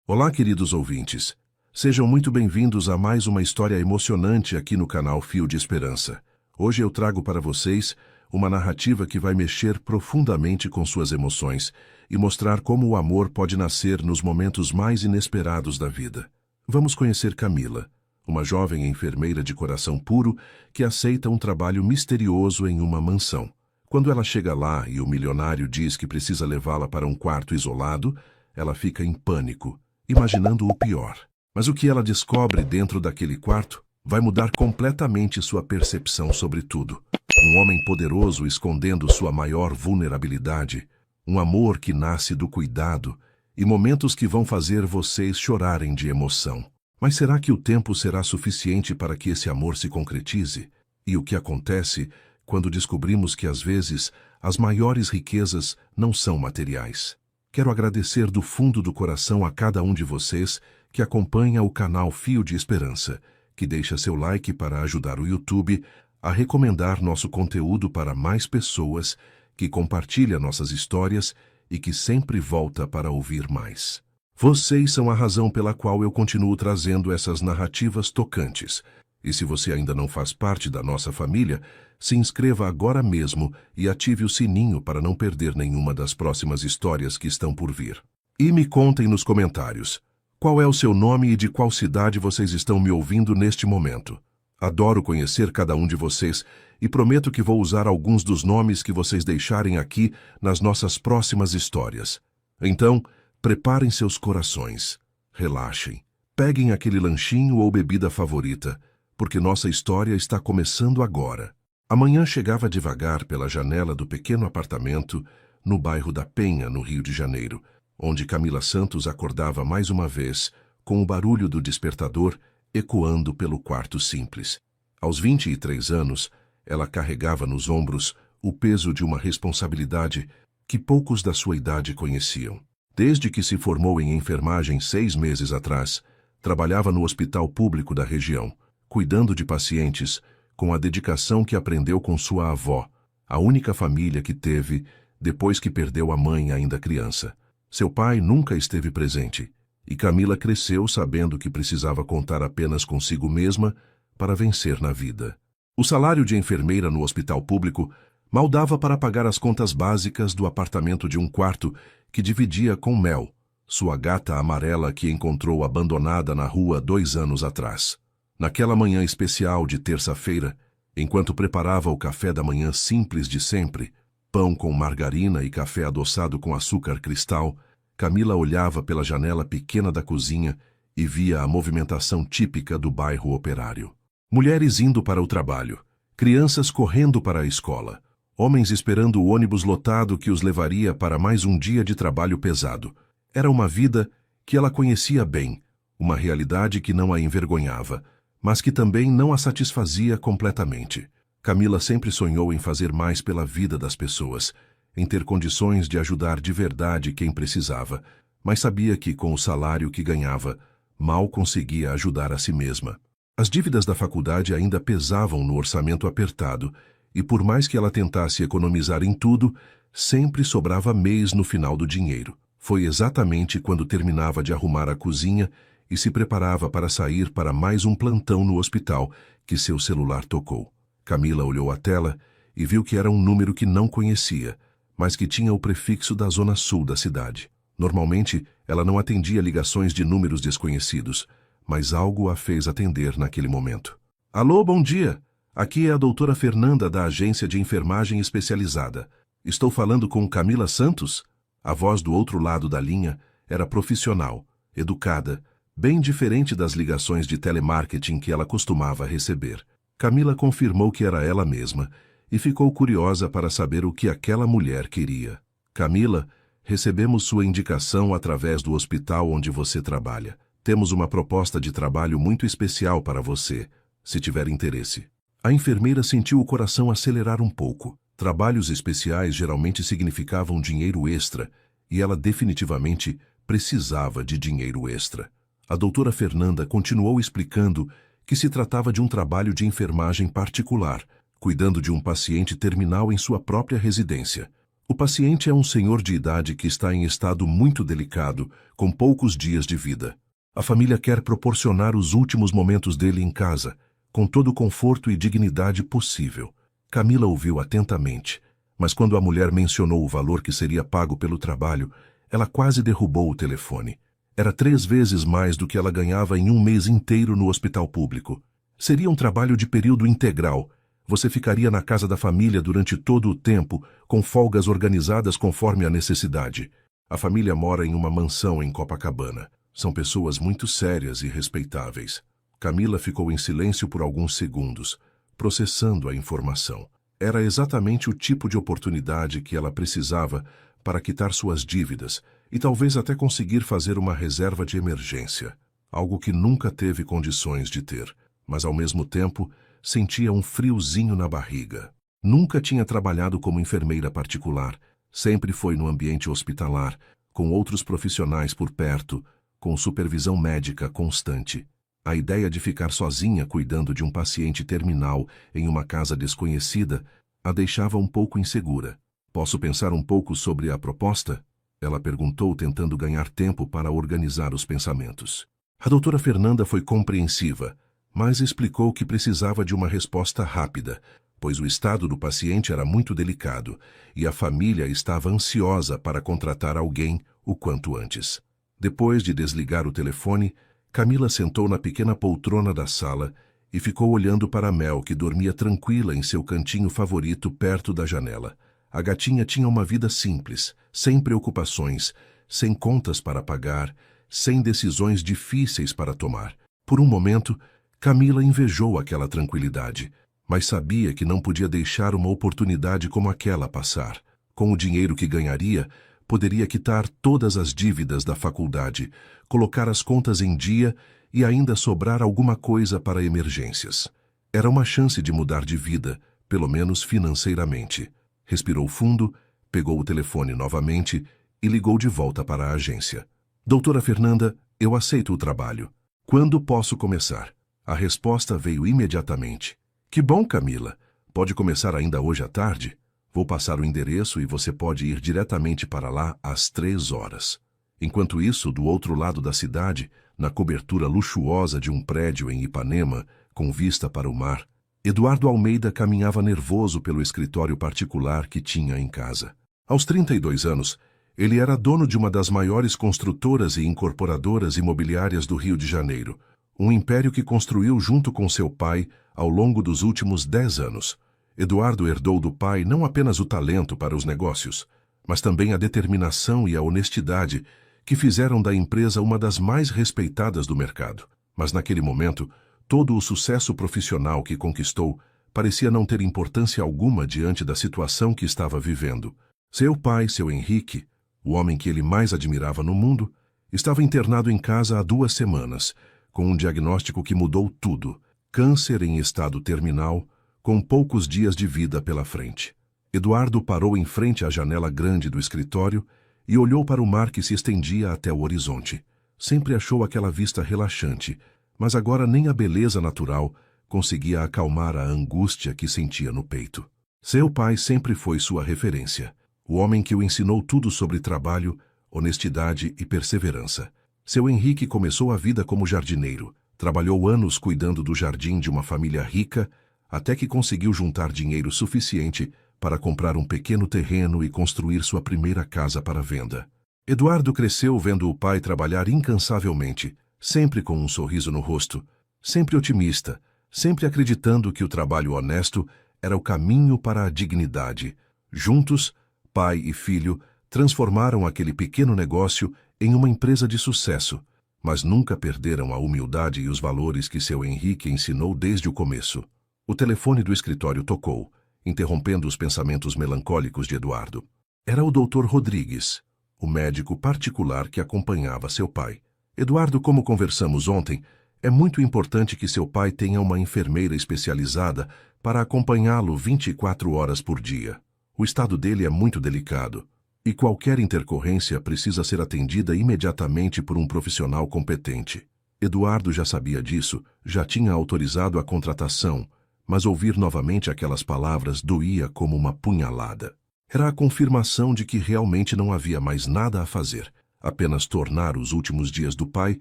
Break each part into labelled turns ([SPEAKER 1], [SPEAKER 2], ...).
[SPEAKER 1] Olá, queridos ouvintes. Sejam muito bem-vindos a mais uma história emocionante aqui no canal Fio de Esperança. Hoje eu trago para vocês uma narrativa que vai mexer profundamente com suas emoções e mostrar como o amor pode nascer nos momentos mais inesperados da vida. Vamos conhecer Camila, uma jovem enfermeira de coração puro que aceita um trabalho misterioso em uma mansão. Quando ela chega lá e o milionário diz que precisa levá-la para um quarto isolado, ela fica em pânico, imaginando o pior. Mas o que ela descobre dentro daquele quarto vai mudar completamente sua percepção sobre tudo. Um homem poderoso escondendo sua maior vulnerabilidade, um amor que nasce do cuidado e momentos que vão fazer vocês chorarem de emoção. Mas será que o tempo será suficiente para que esse amor se concretize? E o que acontece quando descobrimos que às vezes as maiores riquezas não são materiais? Quero agradecer do fundo do coração a cada um de vocês que acompanha o canal Fio de Esperança, que deixa seu like para ajudar o YouTube a recomendar nosso conteúdo para mais pessoas, que compartilha nossas histórias e que sempre volta para ouvir mais. Vocês são a razão pela qual eu continuo trazendo essas narrativas tocantes. E se você ainda não faz parte da nossa família, se inscreva agora mesmo e ative o sininho para não perder nenhuma das próximas histórias que estão por vir. E me contem nos comentários, qual é o seu nome e de qual cidade vocês estão me ouvindo neste momento. Adoro conhecer cada um de vocês e prometo que vou usar alguns dos nomes que vocês deixarem aqui nas nossas próximas histórias. Então, preparem seus corações, relaxem, peguem aquele lanchinho ou bebida favorita, porque nossa história está começando agora. A manhã chegava devagar pela janela do pequeno apartamento no bairro da Penha, no Rio de Janeiro, onde Camila Santos acordava mais uma vez com o barulho do despertador ecoando pelo quarto simples. Aos 23 anos, ela carregava nos ombros o peso de uma responsabilidade que poucos da sua idade conheciam. Desde que se formou em enfermagem 6 meses atrás, trabalhava no hospital público da região, cuidando de pacientes com a dedicação que aprendeu com sua avó, a única família que teve depois que perdeu a mãe ainda criança. Seu pai nunca esteve presente, e Camila cresceu sabendo que precisava contar apenas consigo mesma para vencer na vida. O salário de enfermeira no hospital público mal dava para pagar as contas básicas do apartamento de um quarto que dividia com Mel, sua gata amarela que encontrou abandonada na rua 2 anos atrás. Naquela manhã especial de terça-feira, enquanto preparava o café da manhã simples de sempre, pão com margarina e café adoçado com açúcar cristal, Camila olhava pela janela pequena da cozinha e via a movimentação típica do bairro operário. Mulheres indo para o trabalho, crianças correndo para a escola, homens esperando o ônibus lotado que os levaria para mais um dia de trabalho pesado. Era uma vida que ela conhecia bem, uma realidade que não a envergonhava, mas que também não a satisfazia completamente. Camila sempre sonhou em fazer mais pela vida das pessoas, em ter condições de ajudar de verdade quem precisava, mas sabia que, com o salário que ganhava, mal conseguia ajudar a si mesma. As dívidas da faculdade ainda pesavam no orçamento apertado, e por mais que ela tentasse economizar em tudo, sempre sobrava mês no final do dinheiro. Foi exatamente quando terminava de arrumar a cozinha e se preparava para sair para mais um plantão no hospital que seu celular tocou. Camila olhou a tela e viu que era um número que não conhecia, mas que tinha o prefixo da zona sul da cidade. Normalmente, ela não atendia ligações de números desconhecidos, mas algo a fez atender naquele momento. Alô, bom dia! Aqui é a doutora Fernanda da agência de enfermagem especializada. Estou falando com Camila Santos? A voz do outro lado da linha era profissional, educada, bem diferente das ligações de telemarketing que ela costumava receber. Camila confirmou que era ela mesma e ficou curiosa para saber o que aquela mulher queria. Camila, recebemos sua indicação através do hospital onde você trabalha. Temos uma proposta de trabalho muito especial para você, se tiver interesse. A enfermeira sentiu o coração acelerar um pouco. Trabalhos especiais geralmente significavam dinheiro extra, e ela definitivamente precisava de dinheiro extra. A doutora Fernanda continuou explicando que se tratava de um trabalho de enfermagem particular, cuidando de um paciente terminal em sua própria residência. O paciente é um senhor de idade que está em estado muito delicado, com poucos dias de vida. A família quer proporcionar os últimos momentos dele em casa, com todo o conforto e dignidade possível. Camila ouviu atentamente, mas quando a mulher mencionou o valor que seria pago pelo trabalho, ela quase derrubou o telefone. Era 3 vezes mais do que ela ganhava em um mês inteiro no hospital público. Seria um trabalho de período integral. Você ficaria na casa da família durante todo o tempo, com folgas organizadas conforme a necessidade. A família mora em uma mansão em Copacabana. São pessoas muito sérias e respeitáveis. Camila ficou em silêncio por alguns segundos, processando a informação. Era exatamente o tipo de oportunidade que ela precisava para quitar suas dívidas e talvez até conseguir fazer uma reserva de emergência, algo que nunca teve condições de ter, mas ao mesmo tempo sentia um friozinho na barriga. Nunca tinha trabalhado como enfermeira particular, sempre foi no ambiente hospitalar, com outros profissionais por perto, com supervisão médica constante. A ideia de ficar sozinha cuidando de um paciente terminal em uma casa desconhecida a deixava um pouco insegura. Posso pensar um pouco sobre a proposta? Ela perguntou, tentando ganhar tempo para organizar os pensamentos. A doutora Fernanda foi compreensiva, mas explicou que precisava de uma resposta rápida, pois o estado do paciente era muito delicado e a família estava ansiosa para contratar alguém o quanto antes. Depois de desligar o telefone, Camila sentou na pequena poltrona da sala e ficou olhando para Mel, que dormia tranquila em seu cantinho favorito perto da janela. A gatinha tinha uma vida simples, sem preocupações, sem contas para pagar, sem decisões difíceis para tomar. Por um momento, Camila invejou aquela tranquilidade, mas sabia que não podia deixar uma oportunidade como aquela passar. Com o dinheiro que ganharia, poderia quitar todas as dívidas da faculdade, colocar as contas em dia e ainda sobrar alguma coisa para emergências. Era uma chance de mudar de vida, pelo menos financeiramente. Respirou fundo, pegou o telefone novamente e ligou de volta para a agência. Doutora Fernanda, eu aceito o trabalho. Quando posso começar? A resposta veio imediatamente. Que bom, Camila. Pode começar ainda hoje à tarde? Vou passar o endereço e você pode ir diretamente para lá às 3 horas. Enquanto isso, do outro lado da cidade, na cobertura luxuosa de um prédio em Ipanema, com vista para o mar, Eduardo Almeida caminhava nervoso pelo escritório particular que tinha em casa. Aos 32 anos, ele era dono de uma das maiores construtoras e incorporadoras imobiliárias do Rio de Janeiro, um império que construiu junto com seu pai ao longo dos últimos 10 anos. Eduardo herdou do pai não apenas o talento para os negócios, mas também a determinação e a honestidade que fizeram da empresa uma das mais respeitadas do mercado. Mas naquele momento, todo o sucesso profissional que conquistou parecia não ter importância alguma diante da situação que estava vivendo. Seu pai, seu Henrique, o homem que ele mais admirava no mundo, estava internado em casa há 2 semanas, com um diagnóstico que mudou tudo: câncer em estado terminal, com poucos dias de vida pela frente. Eduardo parou em frente à janela grande do escritório e olhou para o mar que se estendia até o horizonte. Sempre achou aquela vista relaxante, mas agora nem a beleza natural conseguia acalmar a angústia que sentia no peito. Seu pai sempre foi sua referência, o homem que o ensinou tudo sobre trabalho, honestidade e perseverança. Seu Henrique começou a vida como jardineiro, trabalhou anos cuidando do jardim de uma família rica, até que conseguiu juntar dinheiro suficiente para comprar um pequeno terreno e construir sua primeira casa para venda. Eduardo cresceu vendo o pai trabalhar incansavelmente, sempre com um sorriso no rosto, sempre otimista, sempre acreditando que o trabalho honesto era o caminho para a dignidade. Juntos, pai e filho transformaram aquele pequeno negócio em uma empresa de sucesso, mas nunca perderam a humildade e os valores que seu Henrique ensinou desde o começo. O telefone do escritório tocou, interrompendo os pensamentos melancólicos de Eduardo. Era o Dr. Rodrigues, o médico particular que acompanhava seu pai. Eduardo, como conversamos ontem, é muito importante que seu pai tenha uma enfermeira especializada para acompanhá-lo 24 horas por dia. O estado dele é muito delicado, e qualquer intercorrência precisa ser atendida imediatamente por um profissional competente. Eduardo já sabia disso, já tinha autorizado a contratação, mas ouvir novamente aquelas palavras doía como uma punhalada. Era a confirmação de que realmente não havia mais nada a fazer, apenas tornar os últimos dias do pai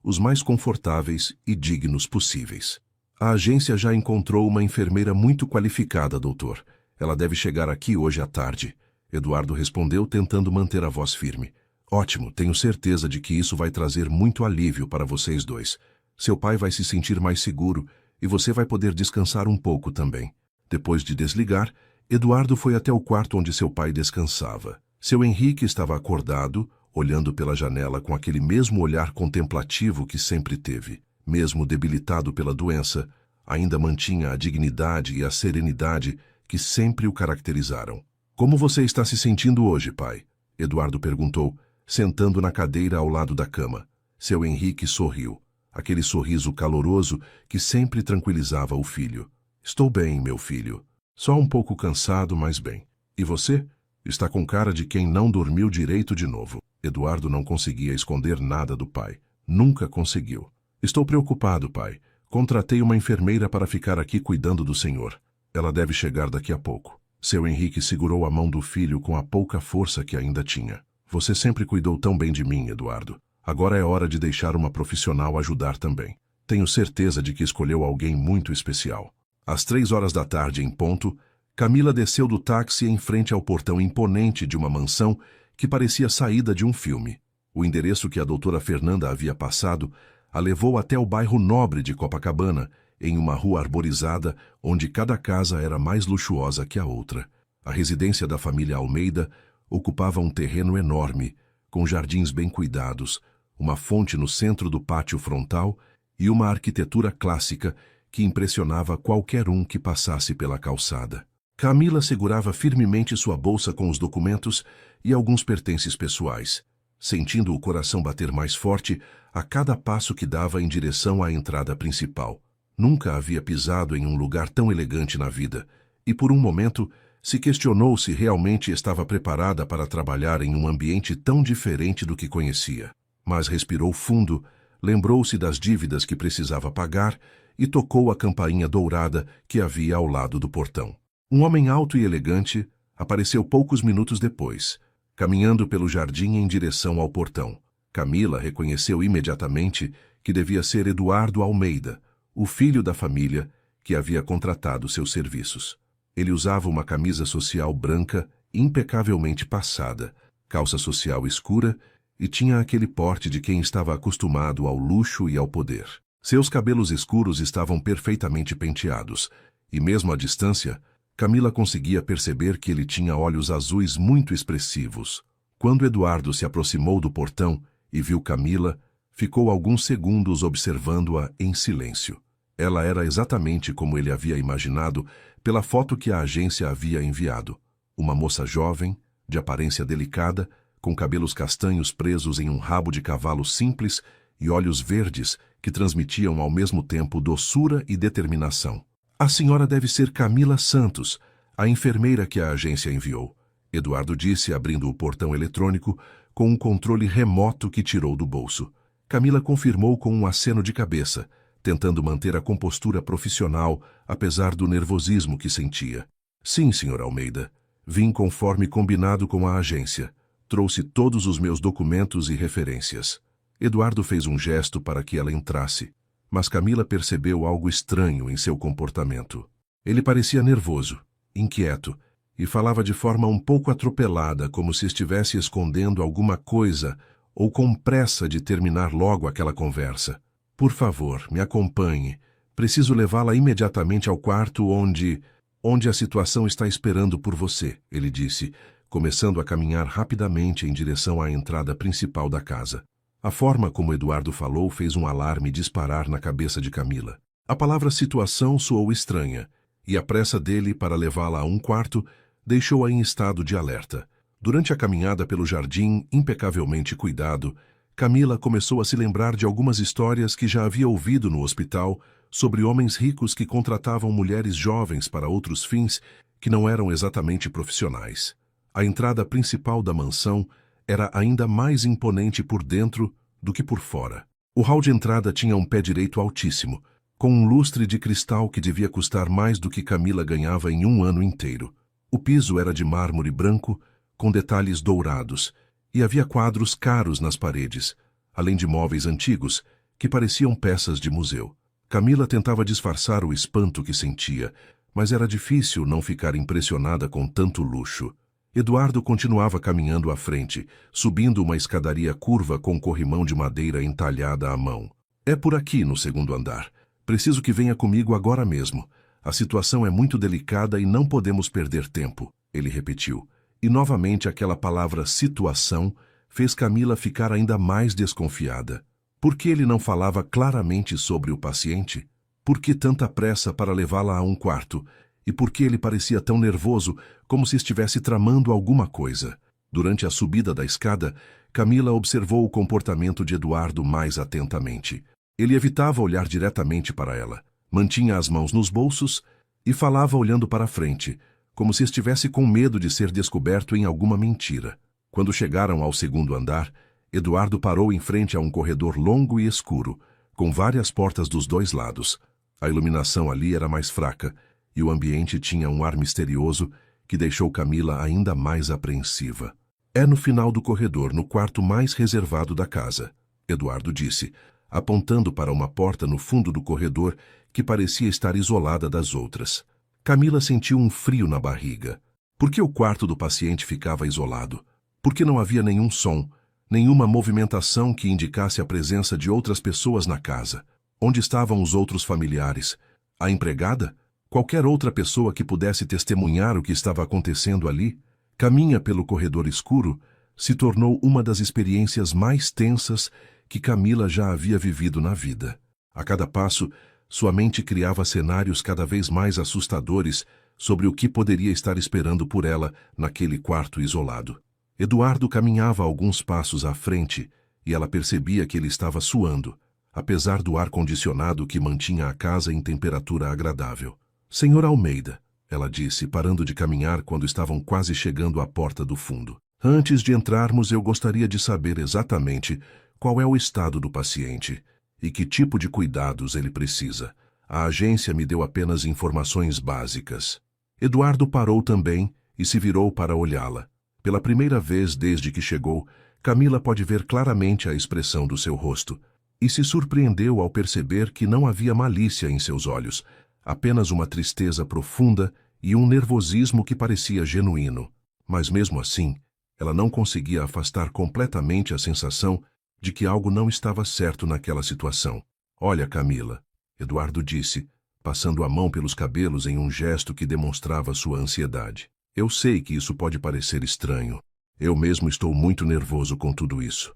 [SPEAKER 1] os mais confortáveis e dignos possíveis. A agência já encontrou uma enfermeira muito qualificada, doutor. Ela deve chegar aqui hoje à tarde. Eduardo respondeu, tentando manter a voz firme. Ótimo, tenho certeza de que isso vai trazer muito alívio para vocês dois. Seu pai vai se sentir mais seguro e você vai poder descansar um pouco também. Depois de desligar, Eduardo foi até o quarto onde seu pai descansava. Seu Henrique estava acordado, olhando pela janela com aquele mesmo olhar contemplativo que sempre teve. Mesmo debilitado pela doença, ainda mantinha a dignidade e a serenidade que sempre o caracterizaram. Como você está se sentindo hoje, pai? Eduardo perguntou, sentando na cadeira ao lado da cama. Seu Henrique sorriu, aquele sorriso caloroso que sempre tranquilizava o filho. Estou bem, meu filho. Só um pouco cansado, mas bem. E você? Está com cara de quem não dormiu direito de novo. Eduardo não conseguia esconder nada do pai. Nunca conseguiu. Estou preocupado, pai. Contratei uma enfermeira para ficar aqui cuidando do senhor. Ela deve chegar daqui a pouco. Seu Henrique segurou a mão do filho com a pouca força que ainda tinha. Você sempre cuidou tão bem de mim, Eduardo. Agora é hora de deixar uma profissional ajudar também. Tenho certeza de que escolheu alguém muito especial. Às 3 horas da tarde, em ponto, Camila desceu do táxi em frente ao portão imponente de uma mansão que parecia saída de um filme. O endereço que a doutora Fernanda havia passado a levou até o bairro nobre de Copacabana, em uma rua arborizada onde cada casa era mais luxuosa que a outra. A residência da família Almeida ocupava um terreno enorme, com jardins bem cuidados, uma fonte no centro do pátio frontal e uma arquitetura clássica que impressionava qualquer um que passasse pela calçada. Camila segurava firmemente sua bolsa com os documentos e alguns pertences pessoais, sentindo o coração bater mais forte a cada passo que dava em direção à entrada principal. Nunca havia pisado em um lugar tão elegante na vida, e por um momento se questionou se realmente estava preparada para trabalhar em um ambiente tão diferente do que conhecia. Mas respirou fundo, lembrou-se das dívidas que precisava pagar e tocou a campainha dourada que havia ao lado do portão. Um homem alto e elegante apareceu poucos minutos depois, caminhando pelo jardim em direção ao portão. Camila reconheceu imediatamente que devia ser Eduardo Almeida, o filho da família que havia contratado seus serviços. Ele usava uma camisa social branca impecavelmente passada, calça social escura e tinha aquele porte de quem estava acostumado ao luxo e ao poder. Seus cabelos escuros estavam perfeitamente penteados, e mesmo à distância, Camila conseguia perceber que ele tinha olhos azuis muito expressivos. Quando Eduardo se aproximou do portão e viu Camila, ficou alguns segundos observando-a em silêncio. Ela era exatamente como ele havia imaginado pela foto que a agência havia enviado. Uma moça jovem, de aparência delicada, com cabelos castanhos presos em um rabo de cavalo simples e olhos verdes que transmitiam ao mesmo tempo doçura e determinação. A senhora deve ser Camila Santos, a enfermeira que a agência enviou, Eduardo disse, abrindo o portão eletrônico com um controle remoto que tirou do bolso. Camila confirmou com um aceno de cabeça, tentando manter a compostura profissional, apesar do nervosismo que sentia. Sim, senhor Almeida. Vim conforme combinado com a agência. Trouxe todos os meus documentos e referências. Eduardo fez um gesto para que ela entrasse, mas Camila percebeu algo estranho em seu comportamento. Ele parecia nervoso, inquieto, e falava de forma um pouco atropelada, como se estivesse escondendo alguma coisa ou com pressa de terminar logo aquela conversa. Por favor, me acompanhe. Preciso levá-la imediatamente ao quarto onde a situação está esperando por você, ele disse, começando a caminhar rapidamente em direção à entrada principal da casa. A forma como Eduardo falou fez um alarme disparar na cabeça de Camila. A palavra situação soou estranha, e a pressa dele para levá-la a um quarto deixou-a em estado de alerta. Durante a caminhada pelo jardim, impecavelmente cuidado, Camila começou a se lembrar de algumas histórias que já havia ouvido no hospital sobre homens ricos que contratavam mulheres jovens para outros fins que não eram exatamente profissionais. A entrada principal da mansão era ainda mais imponente por dentro do que por fora. O hall de entrada tinha um pé direito altíssimo, com um lustre de cristal que devia custar mais do que Camila ganhava em um ano inteiro. O O piso era de mármore branco, com detalhes dourados, e havia quadros caros nas paredes, além de móveis antigos, que pareciam peças de museu. Camila tentava disfarçar o espanto que sentia, mas era difícil não ficar impressionada com tanto luxo. Eduardo continuava caminhando à frente, subindo uma escadaria curva com corrimão de madeira entalhada à mão. É por aqui, no segundo andar. Preciso que venha comigo agora mesmo. A situação é muito delicada e não podemos perder tempo, ele repetiu. E novamente aquela palavra situação fez Camila ficar ainda mais desconfiada. Por que ele não falava claramente sobre o paciente? Por que tanta pressa para levá-la a um quarto? E por que ele parecia tão nervoso, como se estivesse tramando alguma coisa? Durante a subida da escada, Camila observou o comportamento de Eduardo mais atentamente. Ele evitava olhar diretamente para ela, mantinha as mãos nos bolsos e falava olhando para frente, como se estivesse com medo de ser descoberto em alguma mentira. Quando chegaram ao segundo andar, Eduardo parou em frente a um corredor longo e escuro, com várias portas dos dois lados. A iluminação ali era mais fraca, e o ambiente tinha um ar misterioso que deixou Camila ainda mais apreensiva. É no final do corredor, no quarto mais reservado da casa, Eduardo disse, apontando para uma porta no fundo do corredor que parecia estar isolada das outras. Camila sentiu um frio na barriga. Por que o quarto do paciente ficava isolado? Por que não havia nenhum som, nenhuma movimentação que indicasse a presença de outras pessoas na casa? Onde estavam os outros familiares? A empregada? Qualquer outra pessoa que pudesse testemunhar o que estava acontecendo ali? Caminhar pelo corredor escuro se tornou uma das experiências mais tensas que Camila já havia vivido na vida. A cada passo, sua mente criava cenários cada vez mais assustadores sobre o que poderia estar esperando por ela naquele quarto isolado. Eduardo caminhava alguns passos à frente e ela percebia que ele estava suando, apesar do ar-condicionado que mantinha a casa em temperatura agradável. Senhor Almeida, ela disse, parando de caminhar quando estavam quase chegando à porta do fundo. Antes de entrarmos, eu gostaria de saber exatamente qual é o estado do paciente e que tipo de cuidados ele precisa. A agência me deu apenas informações básicas. Eduardo parou também e se virou para olhá-la. Pela primeira vez desde que chegou, Camila pode ver claramente a expressão do seu rosto e se surpreendeu ao perceber que não havia malícia em seus olhos, apenas uma tristeza profunda e um nervosismo que parecia genuíno. Mas mesmo assim, ela não conseguia afastar completamente a sensação de que algo não estava certo naquela situação. Olha, Camila, Eduardo disse, passando a mão pelos cabelos em um gesto que demonstrava sua ansiedade. Eu sei que isso pode parecer estranho. Eu mesmo estou muito nervoso com tudo isso.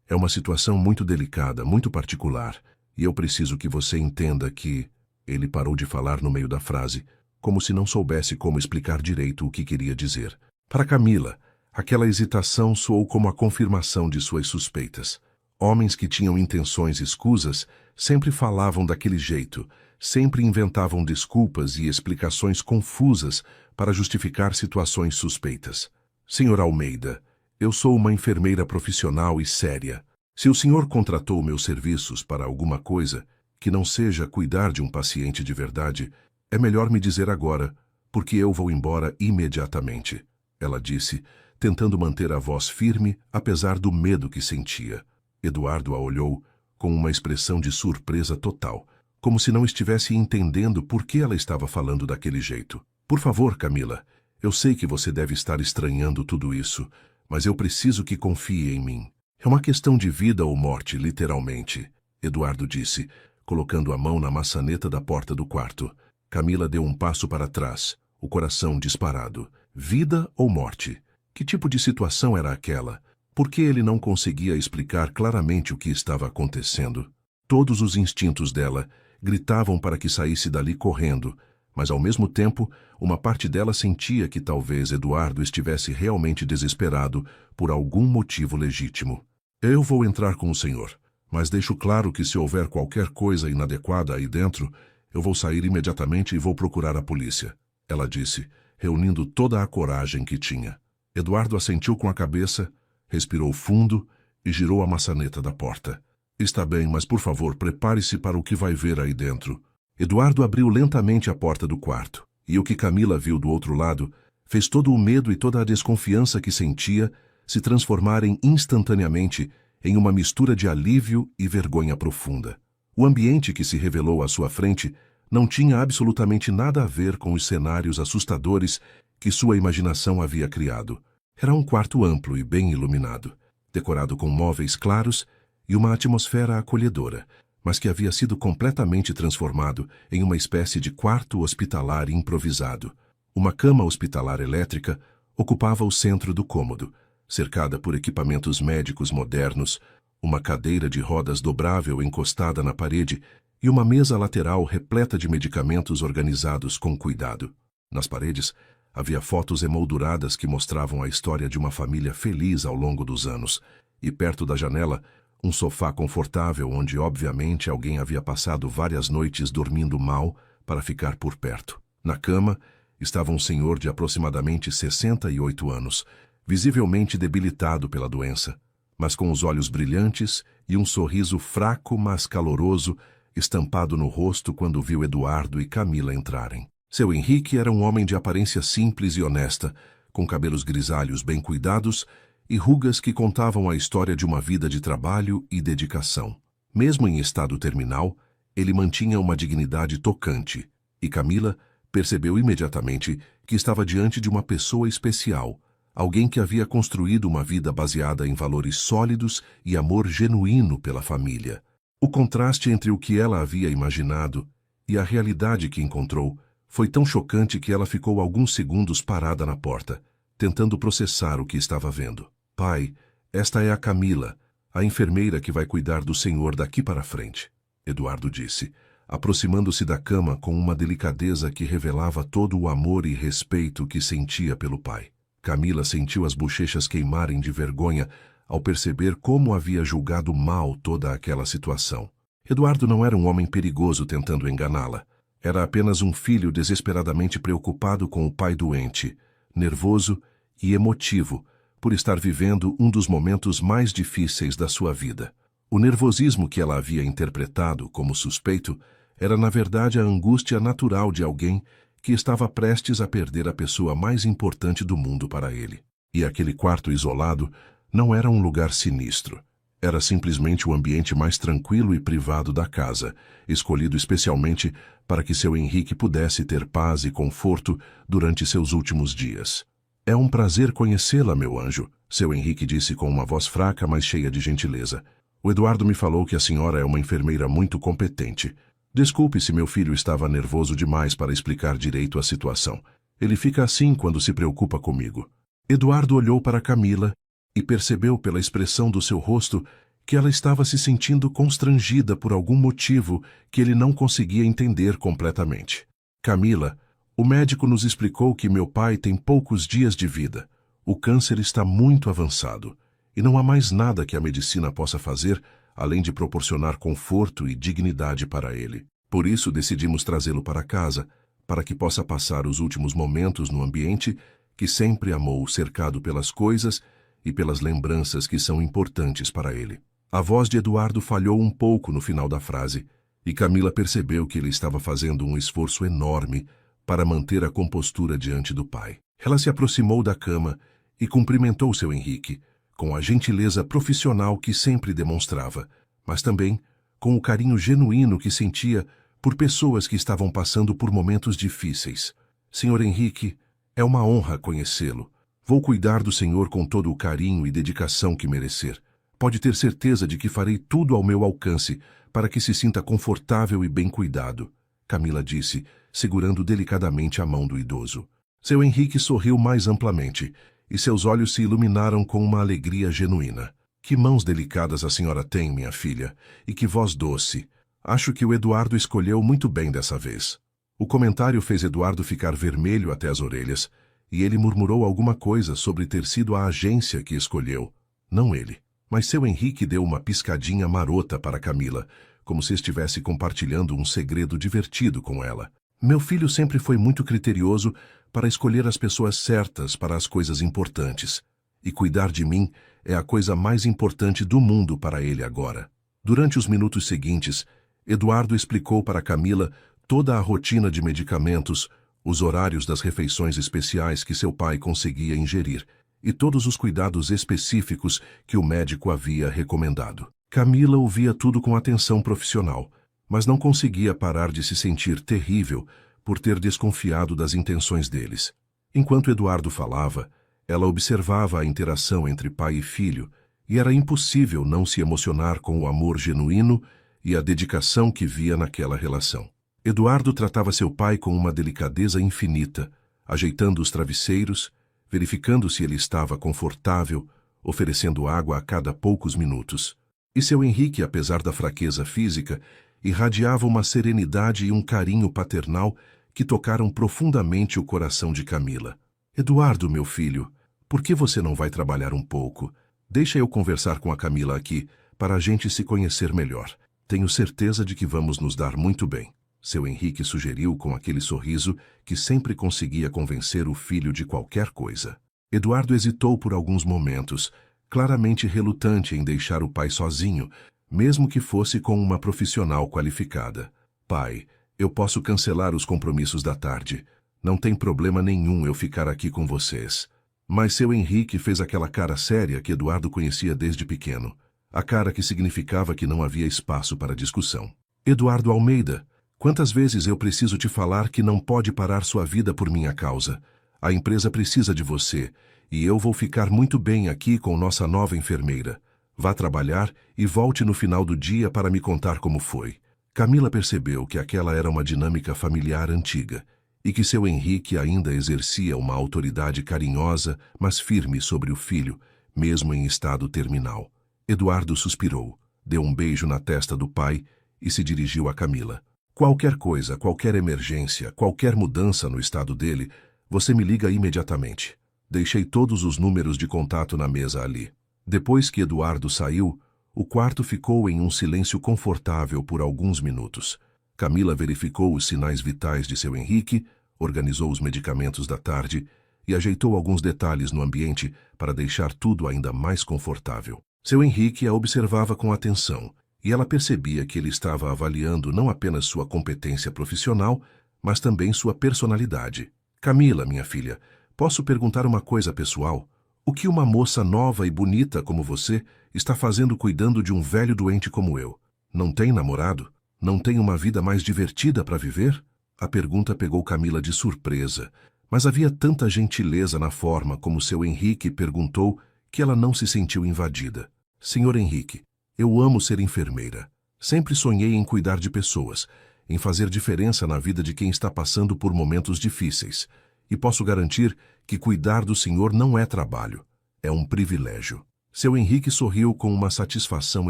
[SPEAKER 1] É uma situação muito delicada, muito particular, e eu preciso que você entenda que... Ele parou de falar no meio da frase, como se não soubesse como explicar direito o que queria dizer. Para Camila, aquela hesitação soou como a confirmação de suas suspeitas. Homens que tinham intenções escusas sempre falavam daquele jeito, sempre inventavam desculpas e explicações confusas para justificar situações suspeitas. Senhor Almeida, eu sou uma enfermeira profissional e séria. Se o senhor contratou meus serviços para alguma coisa que não seja cuidar de um paciente de verdade, é melhor me dizer agora, porque eu vou embora imediatamente, ela disse, tentando manter a voz firme, apesar do medo que sentia. Eduardo a olhou com uma expressão de surpresa total, como se não estivesse entendendo por que ela estava falando daquele jeito. Por favor, Camila, eu sei que você deve estar estranhando tudo isso, mas eu preciso que confie em mim. É uma questão de vida ou morte, literalmente, Eduardo disse, colocando a mão na maçaneta da porta do quarto. Camila deu um passo para trás, o coração disparado. Vida ou morte? Que tipo de situação era aquela? Por que ele não conseguia explicar claramente o que estava acontecendo? Todos os instintos dela gritavam para que saísse dali correndo, mas ao mesmo tempo, uma parte dela sentia que talvez Eduardo estivesse realmente desesperado por algum motivo legítimo. Eu vou entrar com o senhor, mas deixo claro que se houver qualquer coisa inadequada aí dentro, eu vou sair imediatamente e vou procurar a polícia, ela disse, reunindo toda a coragem que tinha. Eduardo assentiu com a cabeça, respirou fundo e girou a maçaneta da porta. Está bem, mas por favor, prepare-se para o que vai ver aí dentro. Eduardo abriu lentamente a porta do quarto, E o que Camila viu do outro lado fez todo o medo e toda a desconfiança que sentia se transformarem instantaneamente em uma mistura de alívio e vergonha profunda. O ambiente que se revelou à sua frente não tinha absolutamente nada a ver com os cenários assustadores que sua imaginação havia criado. Era um quarto amplo e bem iluminado, decorado com móveis claros e uma atmosfera acolhedora, mas que havia sido completamente transformado em uma espécie de quarto hospitalar improvisado. Uma cama hospitalar elétrica ocupava o centro do cômodo, cercada por equipamentos médicos modernos, uma cadeira de rodas dobrável encostada na parede e uma mesa lateral repleta de medicamentos organizados com cuidado. Nas paredes, havia fotos emolduradas que mostravam a história de uma família feliz ao longo dos anos, e perto da janela, um sofá confortável onde, obviamente, alguém havia passado várias noites dormindo mal para ficar por perto. Na cama, estava um senhor de aproximadamente 68 anos, visivelmente debilitado pela doença, mas com os olhos brilhantes e um sorriso fraco, mas caloroso, estampado no rosto quando viu Eduardo e Camila entrarem. Seu Henrique era um homem de aparência simples e honesta, com cabelos grisalhos bem cuidados e rugas que contavam a história de uma vida de trabalho e dedicação. Mesmo em estado terminal, ele mantinha uma dignidade tocante, e Camila percebeu imediatamente que estava diante de uma pessoa especial, alguém que havia construído uma vida baseada em valores sólidos e amor genuíno pela família. O contraste entre o que ela havia imaginado e a realidade que encontrou foi tão chocante que ela ficou alguns segundos parada na porta, tentando processar o que estava vendo. Pai, esta é a Camila, a enfermeira que vai cuidar do senhor daqui para frente, Eduardo disse, aproximando-se da cama com uma delicadeza que revelava todo o amor e respeito que sentia pelo pai. Camila sentiu as bochechas queimarem de vergonha ao perceber como havia julgado mal toda aquela situação. Eduardo não era um homem perigoso tentando enganá-la. Era apenas um filho desesperadamente preocupado com o pai doente, nervoso e emotivo, por estar vivendo um dos momentos mais difíceis da sua vida. O nervosismo que ela havia interpretado como suspeito era, na verdade, a angústia natural de alguém que estava prestes a perder a pessoa mais importante do mundo para ele. E aquele quarto isolado não era um lugar sinistro. Era simplesmente o ambiente mais tranquilo e privado da casa, escolhido especialmente para que seu Henrique pudesse ter paz e conforto durante seus últimos dias. É um prazer conhecê-la, meu anjo, seu Henrique disse com uma voz fraca, mas cheia de gentileza. O Eduardo me falou que a senhora é uma enfermeira muito competente. Desculpe se meu filho estava nervoso demais para explicar direito a situação. Ele fica assim quando se preocupa comigo. Eduardo olhou para Camila e percebeu pela expressão do seu rosto que ela estava se sentindo constrangida por algum motivo que ele não conseguia entender completamente. Camila, o médico nos explicou que meu pai tem poucos dias de vida. O câncer está muito avançado e não há mais nada que a medicina possa fazer além de proporcionar conforto e dignidade para ele. Por isso decidimos trazê-lo para casa, para que possa passar os últimos momentos no ambiente que sempre amou, cercado pelas coisas e pelas lembranças que são importantes para ele. A voz de Eduardo falhou um pouco no final da frase, e Camila percebeu que ele estava fazendo um esforço enorme para manter a compostura diante do pai. Ela se aproximou da cama e cumprimentou seu Henrique, com a gentileza profissional que sempre demonstrava, mas também com o carinho genuíno que sentia por pessoas que estavam passando por momentos difíceis. Senhor Henrique, é uma honra conhecê-lo. Vou cuidar do senhor com todo o carinho e dedicação que merecer. Pode ter certeza de que farei tudo ao meu alcance para que se sinta confortável e bem cuidado, Camila disse, segurando delicadamente a mão do idoso. Seu Henrique sorriu mais amplamente, e seus olhos se iluminaram com uma alegria genuína. Que mãos delicadas a senhora tem, minha filha, e que voz doce. Acho que o Eduardo escolheu muito bem dessa vez. O comentário fez Eduardo ficar vermelho até as orelhas, e ele murmurou alguma coisa sobre ter sido a agência que escolheu, não ele. Mas seu Henrique deu uma piscadinha marota para Camila, como se estivesse compartilhando um segredo divertido com ela. Meu filho sempre foi muito criterioso para escolher as pessoas certas para as coisas importantes, e cuidar de mim é a coisa mais importante do mundo para ele agora. Durante os minutos seguintes, Eduardo explicou para Camila toda a rotina de medicamentos, os horários das refeições especiais que seu pai conseguia ingerir e todos os cuidados específicos que o médico havia recomendado. Camila ouvia tudo com atenção profissional, mas não conseguia parar de se sentir terrível por ter desconfiado das intenções deles. Enquanto Eduardo falava, ela observava a interação entre pai e filho, e era impossível não se emocionar com o amor genuíno e a dedicação que via naquela relação. Eduardo tratava seu pai com uma delicadeza infinita, ajeitando os travesseiros, verificando se ele estava confortável, oferecendo água a cada poucos minutos. E seu Henrique, apesar da fraqueza física, irradiava uma serenidade e um carinho paternal que tocaram profundamente o coração de Camila. Eduardo, meu filho, por que você não vai trabalhar um pouco? Deixa eu conversar com a Camila aqui, para a gente se conhecer melhor. Tenho certeza de que vamos nos dar muito bem. Seu Henrique sugeriu com aquele sorriso que sempre conseguia convencer o filho de qualquer coisa. Eduardo hesitou por alguns momentos, claramente relutante em deixar o pai sozinho, mesmo que fosse com uma profissional qualificada. Pai, eu posso cancelar os compromissos da tarde. Não tem problema nenhum eu ficar aqui com vocês. Mas seu Henrique fez aquela cara séria que Eduardo conhecia desde pequeno. A cara que significava que não havia espaço para discussão. Eduardo Almeida, quantas vezes eu preciso te falar que não pode parar sua vida por minha causa? A empresa precisa de você, e eu vou ficar muito bem aqui com nossa nova enfermeira. Vá trabalhar e volte no final do dia para me contar como foi. Camila percebeu que aquela era uma dinâmica familiar antiga, e que seu Henrique ainda exercia uma autoridade carinhosa, mas firme sobre o filho, mesmo em estado terminal. Eduardo suspirou, deu um beijo na testa do pai e se dirigiu a Camila. Qualquer coisa, qualquer emergência, qualquer mudança no estado dele, você me liga imediatamente. Deixei todos os números de contato na mesa ali. Depois que Eduardo saiu, o quarto ficou em um silêncio confortável por alguns minutos. Camila verificou os sinais vitais de seu Henrique, organizou os medicamentos da tarde e ajeitou alguns detalhes no ambiente para deixar tudo ainda mais confortável. Seu Henrique a observava com atenção, e ela percebia que ele estava avaliando não apenas sua competência profissional, mas também sua personalidade. Camila, minha filha, posso perguntar uma coisa pessoal? O que uma moça nova e bonita como você está fazendo cuidando de um velho doente como eu? Não tem namorado? Não tem uma vida mais divertida para viver? A pergunta pegou Camila de surpresa, mas havia tanta gentileza na forma como seu Henrique perguntou que ela não se sentiu invadida. Senhor Henrique, eu amo ser enfermeira. Sempre sonhei em cuidar de pessoas, em fazer diferença na vida de quem está passando por momentos difíceis. E posso garantir que cuidar do senhor não é trabalho, é um privilégio. Seu Henrique sorriu com uma satisfação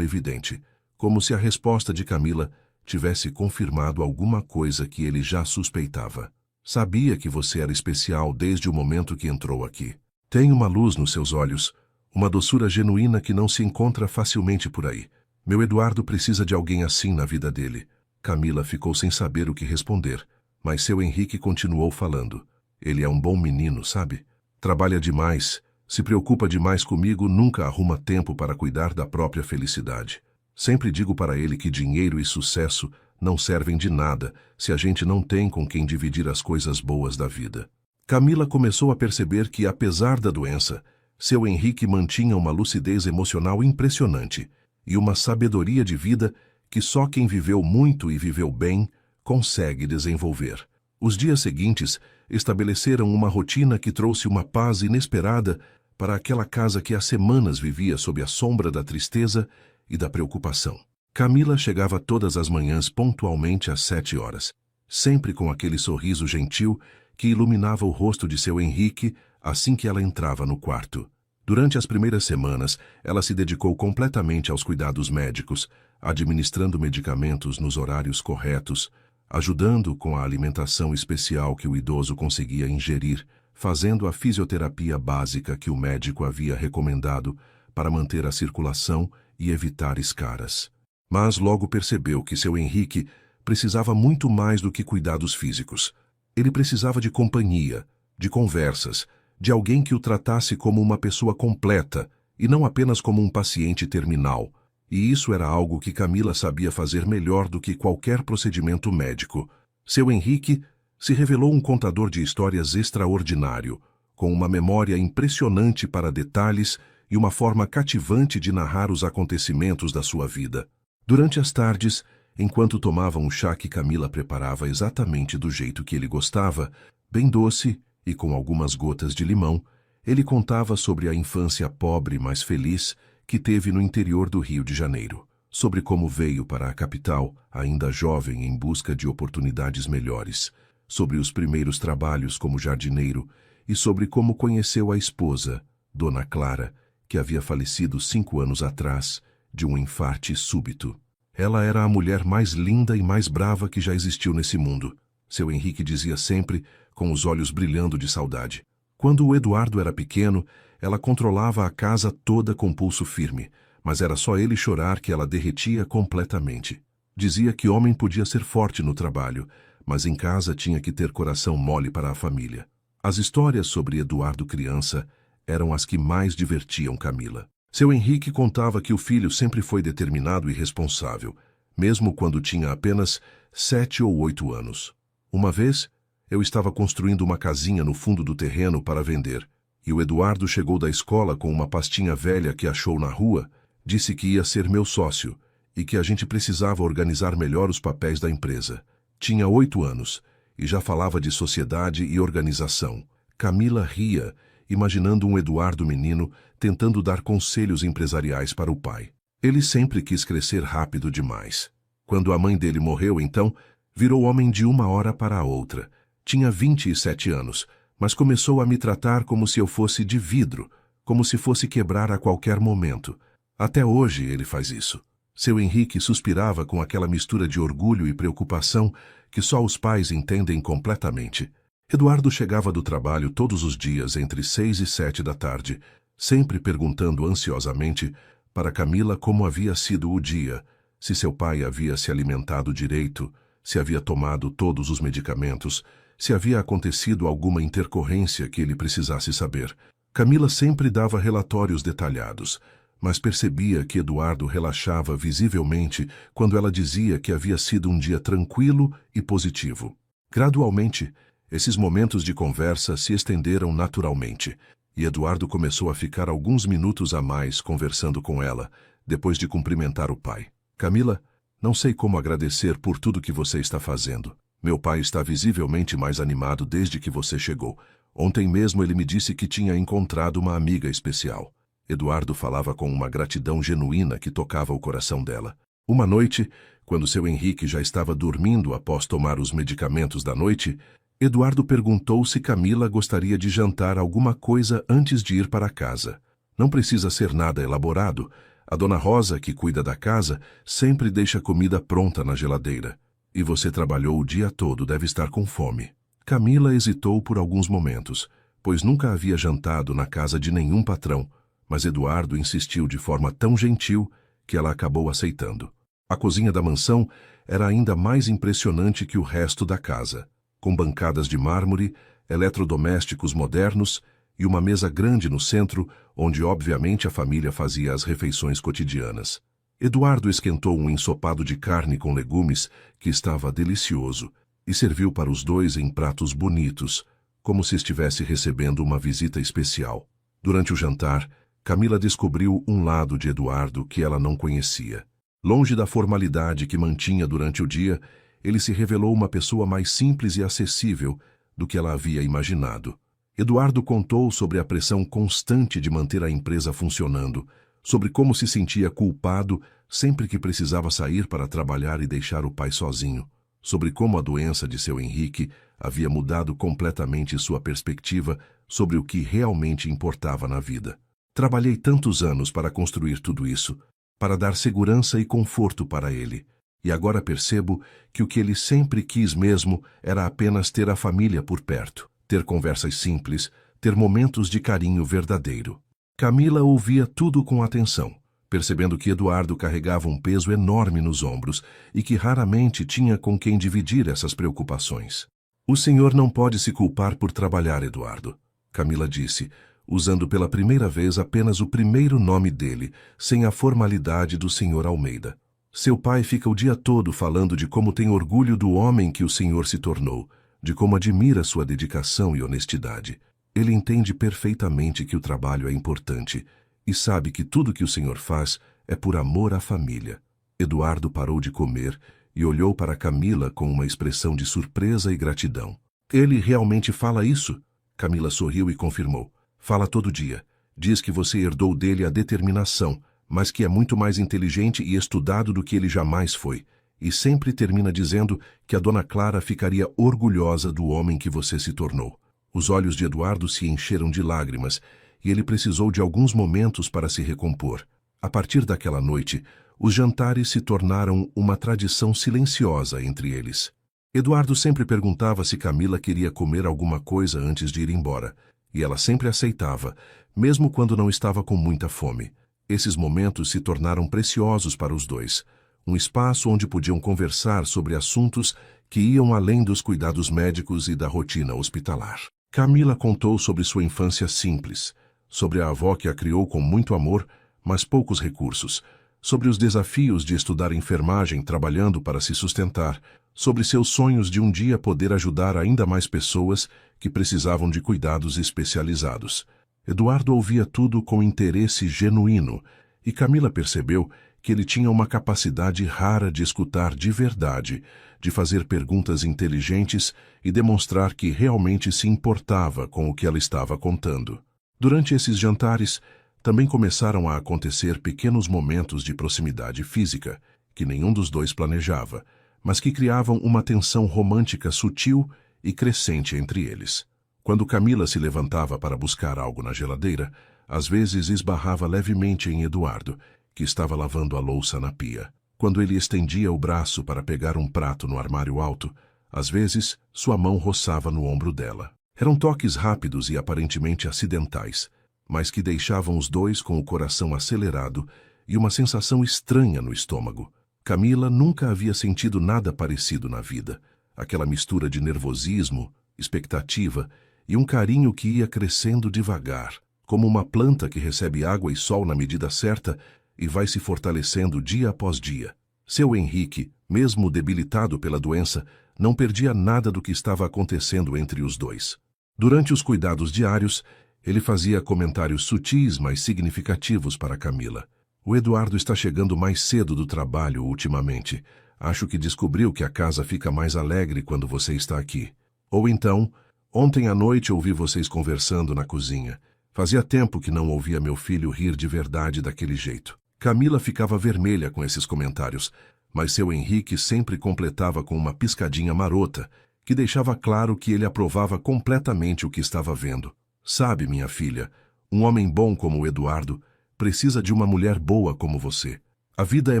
[SPEAKER 1] evidente, como se a resposta de Camila tivesse confirmado alguma coisa que ele já suspeitava. Sabia que você era especial desde o momento que entrou aqui. Tem uma luz nos seus olhos, uma doçura genuína que não se encontra facilmente por aí. Meu Eduardo precisa de alguém assim na vida dele. Camila ficou sem saber o que responder, mas seu Henrique continuou falando. Ele é um bom menino, sabe? Trabalha demais, se preocupa demais comigo, nunca arruma tempo para cuidar da própria felicidade. Sempre digo para ele que dinheiro e sucesso não servem de nada se a gente não tem com quem dividir as coisas boas da vida. Camila começou a perceber que, apesar da doença, seu Henrique mantinha uma lucidez emocional impressionante e uma sabedoria de vida que só quem viveu muito e viveu bem consegue desenvolver. Os dias seguintes estabeleceram uma rotina que trouxe uma paz inesperada para aquela casa que há semanas vivia sob a sombra da tristeza e da preocupação. Camila chegava todas as manhãs pontualmente às 7 horas, sempre com aquele sorriso gentil que iluminava o rosto de seu Henrique assim que ela entrava no quarto. Durante as primeiras semanas, ela se dedicou completamente aos cuidados médicos, administrando medicamentos nos horários corretos, ajudando com a alimentação especial que o idoso conseguia ingerir, fazendo a fisioterapia básica que o médico havia recomendado para manter a circulação e evitar escaras. Mas logo percebeu que seu Henrique precisava muito mais do que cuidados físicos. Ele precisava de companhia, de conversas, de alguém que o tratasse como uma pessoa completa e não apenas como um paciente terminal. E isso era algo que Camila sabia fazer melhor do que qualquer procedimento médico. Seu Henrique Se revelou um contador de histórias extraordinário, com uma memória impressionante para detalhes e uma forma cativante de narrar os acontecimentos da sua vida. Durante as tardes, enquanto tomava um chá que Camila preparava exatamente do jeito que ele gostava, bem doce e com algumas gotas de limão, ele contava sobre a infância pobre, mas feliz, que teve no interior do Rio de Janeiro, sobre como veio para a capital, ainda jovem, em busca de oportunidades melhores, sobre os primeiros trabalhos como jardineiro e sobre como conheceu a esposa, Dona Clara, que havia falecido 5 anos atrás, de um infarte súbito. Ela era a mulher mais linda e mais brava que já existiu nesse mundo, seu Henrique dizia sempre, com os olhos brilhando de saudade. Quando o Eduardo era pequeno, ela controlava a casa toda com pulso firme, mas era só ele chorar que ela derretia completamente. Dizia que homem podia ser forte no trabalho, mas em casa tinha que ter coração mole para a família. As histórias sobre Eduardo criança eram as que mais divertiam Camila. Seu Henrique contava que o filho sempre foi determinado e responsável, mesmo quando tinha apenas 7 ou 8 anos. Uma vez, eu estava construindo uma casinha no fundo do terreno para vender, e o Eduardo chegou da escola com uma pastinha velha que achou na rua, disse que ia ser meu sócio e que a gente precisava organizar melhor os papéis da empresa. Tinha 8 anos e já falava de sociedade e organização. Camila ria, imaginando um Eduardo menino tentando dar conselhos empresariais para o pai. Ele sempre quis crescer rápido demais. Quando a mãe dele morreu, então, virou homem de uma hora para a outra. Tinha 27 anos, mas começou a me tratar como se eu fosse de vidro, como se fosse quebrar a qualquer momento. Até hoje ele faz isso. Seu Henrique suspirava com aquela mistura de orgulho e preocupação que só os pais entendem completamente. Eduardo chegava do trabalho todos os dias entre 6 e 7 da tarde, sempre perguntando ansiosamente para Camila como havia sido o dia, se seu pai havia se alimentado direito, se havia tomado todos os medicamentos, se havia acontecido alguma intercorrência que ele precisasse saber. Camila sempre dava relatórios detalhados, mas percebia que Eduardo relaxava visivelmente quando ela dizia que havia sido um dia tranquilo e positivo. Gradualmente, esses momentos de conversa se estenderam naturalmente, e Eduardo começou a ficar alguns minutos a mais conversando com ela, depois de cumprimentar o pai. Camila, não sei como agradecer por tudo que você está fazendo. Meu pai está visivelmente mais animado desde que você chegou. Ontem mesmo ele me disse que tinha encontrado uma amiga especial. Eduardo falava com uma gratidão genuína que tocava o coração dela. Uma noite, quando seu Henrique já estava dormindo após tomar os medicamentos da noite, Eduardo perguntou se Camila gostaria de jantar alguma coisa antes de ir para casa. Não precisa ser nada elaborado. A dona Rosa, que cuida da casa, sempre deixa comida pronta na geladeira. E você trabalhou o dia todo, deve estar com fome. Camila hesitou por alguns momentos, pois nunca havia jantado na casa de nenhum patrão, mas Eduardo insistiu de forma tão gentil que ela acabou aceitando. A cozinha da mansão era ainda mais impressionante que o resto da casa, com bancadas de mármore, eletrodomésticos modernos e uma mesa grande no centro, onde obviamente a família fazia as refeições cotidianas. Eduardo esquentou um ensopado de carne com legumes que estava delicioso e serviu para os dois em pratos bonitos, como se estivesse recebendo uma visita especial. Durante o jantar, Camila descobriu um lado de Eduardo que ela não conhecia. Longe da formalidade que mantinha durante o dia, ele se revelou uma pessoa mais simples e acessível do que ela havia imaginado. Eduardo contou sobre a pressão constante de manter a empresa funcionando, sobre como se sentia culpado sempre que precisava sair para trabalhar e deixar o pai sozinho, sobre como a doença de seu Henrique havia mudado completamente sua perspectiva sobre o que realmente importava na vida. Trabalhei tantos anos para construir tudo isso, para dar segurança e conforto para ele, e agora percebo que o que ele sempre quis mesmo era apenas ter a família por perto, ter conversas simples, ter momentos de carinho verdadeiro. Camila ouvia tudo com atenção, percebendo que Eduardo carregava um peso enorme nos ombros e que raramente tinha com quem dividir essas preocupações. O senhor não pode se culpar por trabalhar, Eduardo, Camila disse, usando pela primeira vez apenas o primeiro nome dele, sem a formalidade do senhor Almeida. Seu pai fica o dia todo falando de como tem orgulho do homem que o senhor se tornou, de como admira sua dedicação e honestidade. Ele entende perfeitamente que o trabalho é importante e sabe que tudo que o senhor faz é por amor à família. Eduardo parou de comer e olhou para Camila com uma expressão de surpresa e gratidão. Ele realmente fala isso? Camila sorriu e confirmou. Fala todo dia. Diz que você herdou dele a determinação, mas que é muito mais inteligente e estudado do que ele jamais foi. E sempre termina dizendo que a dona Clara ficaria orgulhosa do homem que você se tornou. Os olhos de Eduardo se encheram de lágrimas e ele precisou de alguns momentos para se recompor. A partir daquela noite, os jantares se tornaram uma tradição silenciosa entre eles. Eduardo sempre perguntava se Camila queria comer alguma coisa antes de ir embora, e ela sempre aceitava, mesmo quando não estava com muita fome. Esses momentos se tornaram preciosos para os dois, um espaço onde podiam conversar sobre assuntos que iam além dos cuidados médicos e da rotina hospitalar. Camila contou sobre sua infância simples, sobre a avó que a criou com muito amor, mas poucos recursos, sobre os desafios de estudar enfermagem trabalhando para se sustentar, sobre seus sonhos de um dia poder ajudar ainda mais pessoas que precisavam de cuidados especializados. Eduardo ouvia tudo com interesse genuíno, e Camila percebeu que ele tinha uma capacidade rara de escutar de verdade, de fazer perguntas inteligentes e demonstrar que realmente se importava com o que ela estava contando. Durante esses jantares, também começaram a acontecer pequenos momentos de proximidade física, que nenhum dos dois planejava, mas que criavam uma tensão romântica sutil e crescente entre eles. Quando Camila se levantava para buscar algo na geladeira, às vezes esbarrava levemente em Eduardo, que estava lavando a louça na pia. Quando ele estendia o braço para pegar um prato no armário alto, às vezes sua mão roçava no ombro dela. Eram toques rápidos e aparentemente acidentais, mas que deixavam os dois com o coração acelerado e uma sensação estranha no estômago. Camila nunca havia sentido nada parecido na vida. Aquela mistura de nervosismo, expectativa e um carinho que ia crescendo devagar, como uma planta que recebe água e sol na medida certa e vai se fortalecendo dia após dia. Seu Henrique, mesmo debilitado pela doença, não perdia nada do que estava acontecendo entre os dois. Durante os cuidados diários, ele fazia comentários sutis, mas significativos para Camila. O Eduardo está chegando mais cedo do trabalho ultimamente. Acho que descobriu que a casa fica mais alegre quando você está aqui. Ou então, ontem à noite ouvi vocês conversando na cozinha. Fazia tempo que não ouvia meu filho rir de verdade daquele jeito. Camila ficava vermelha com esses comentários, mas seu Henrique sempre completava com uma piscadinha marota, que deixava claro que ele aprovava completamente o que estava vendo. Sabe, minha filha, um homem bom como o Eduardo precisa de uma mulher boa como você. A vida é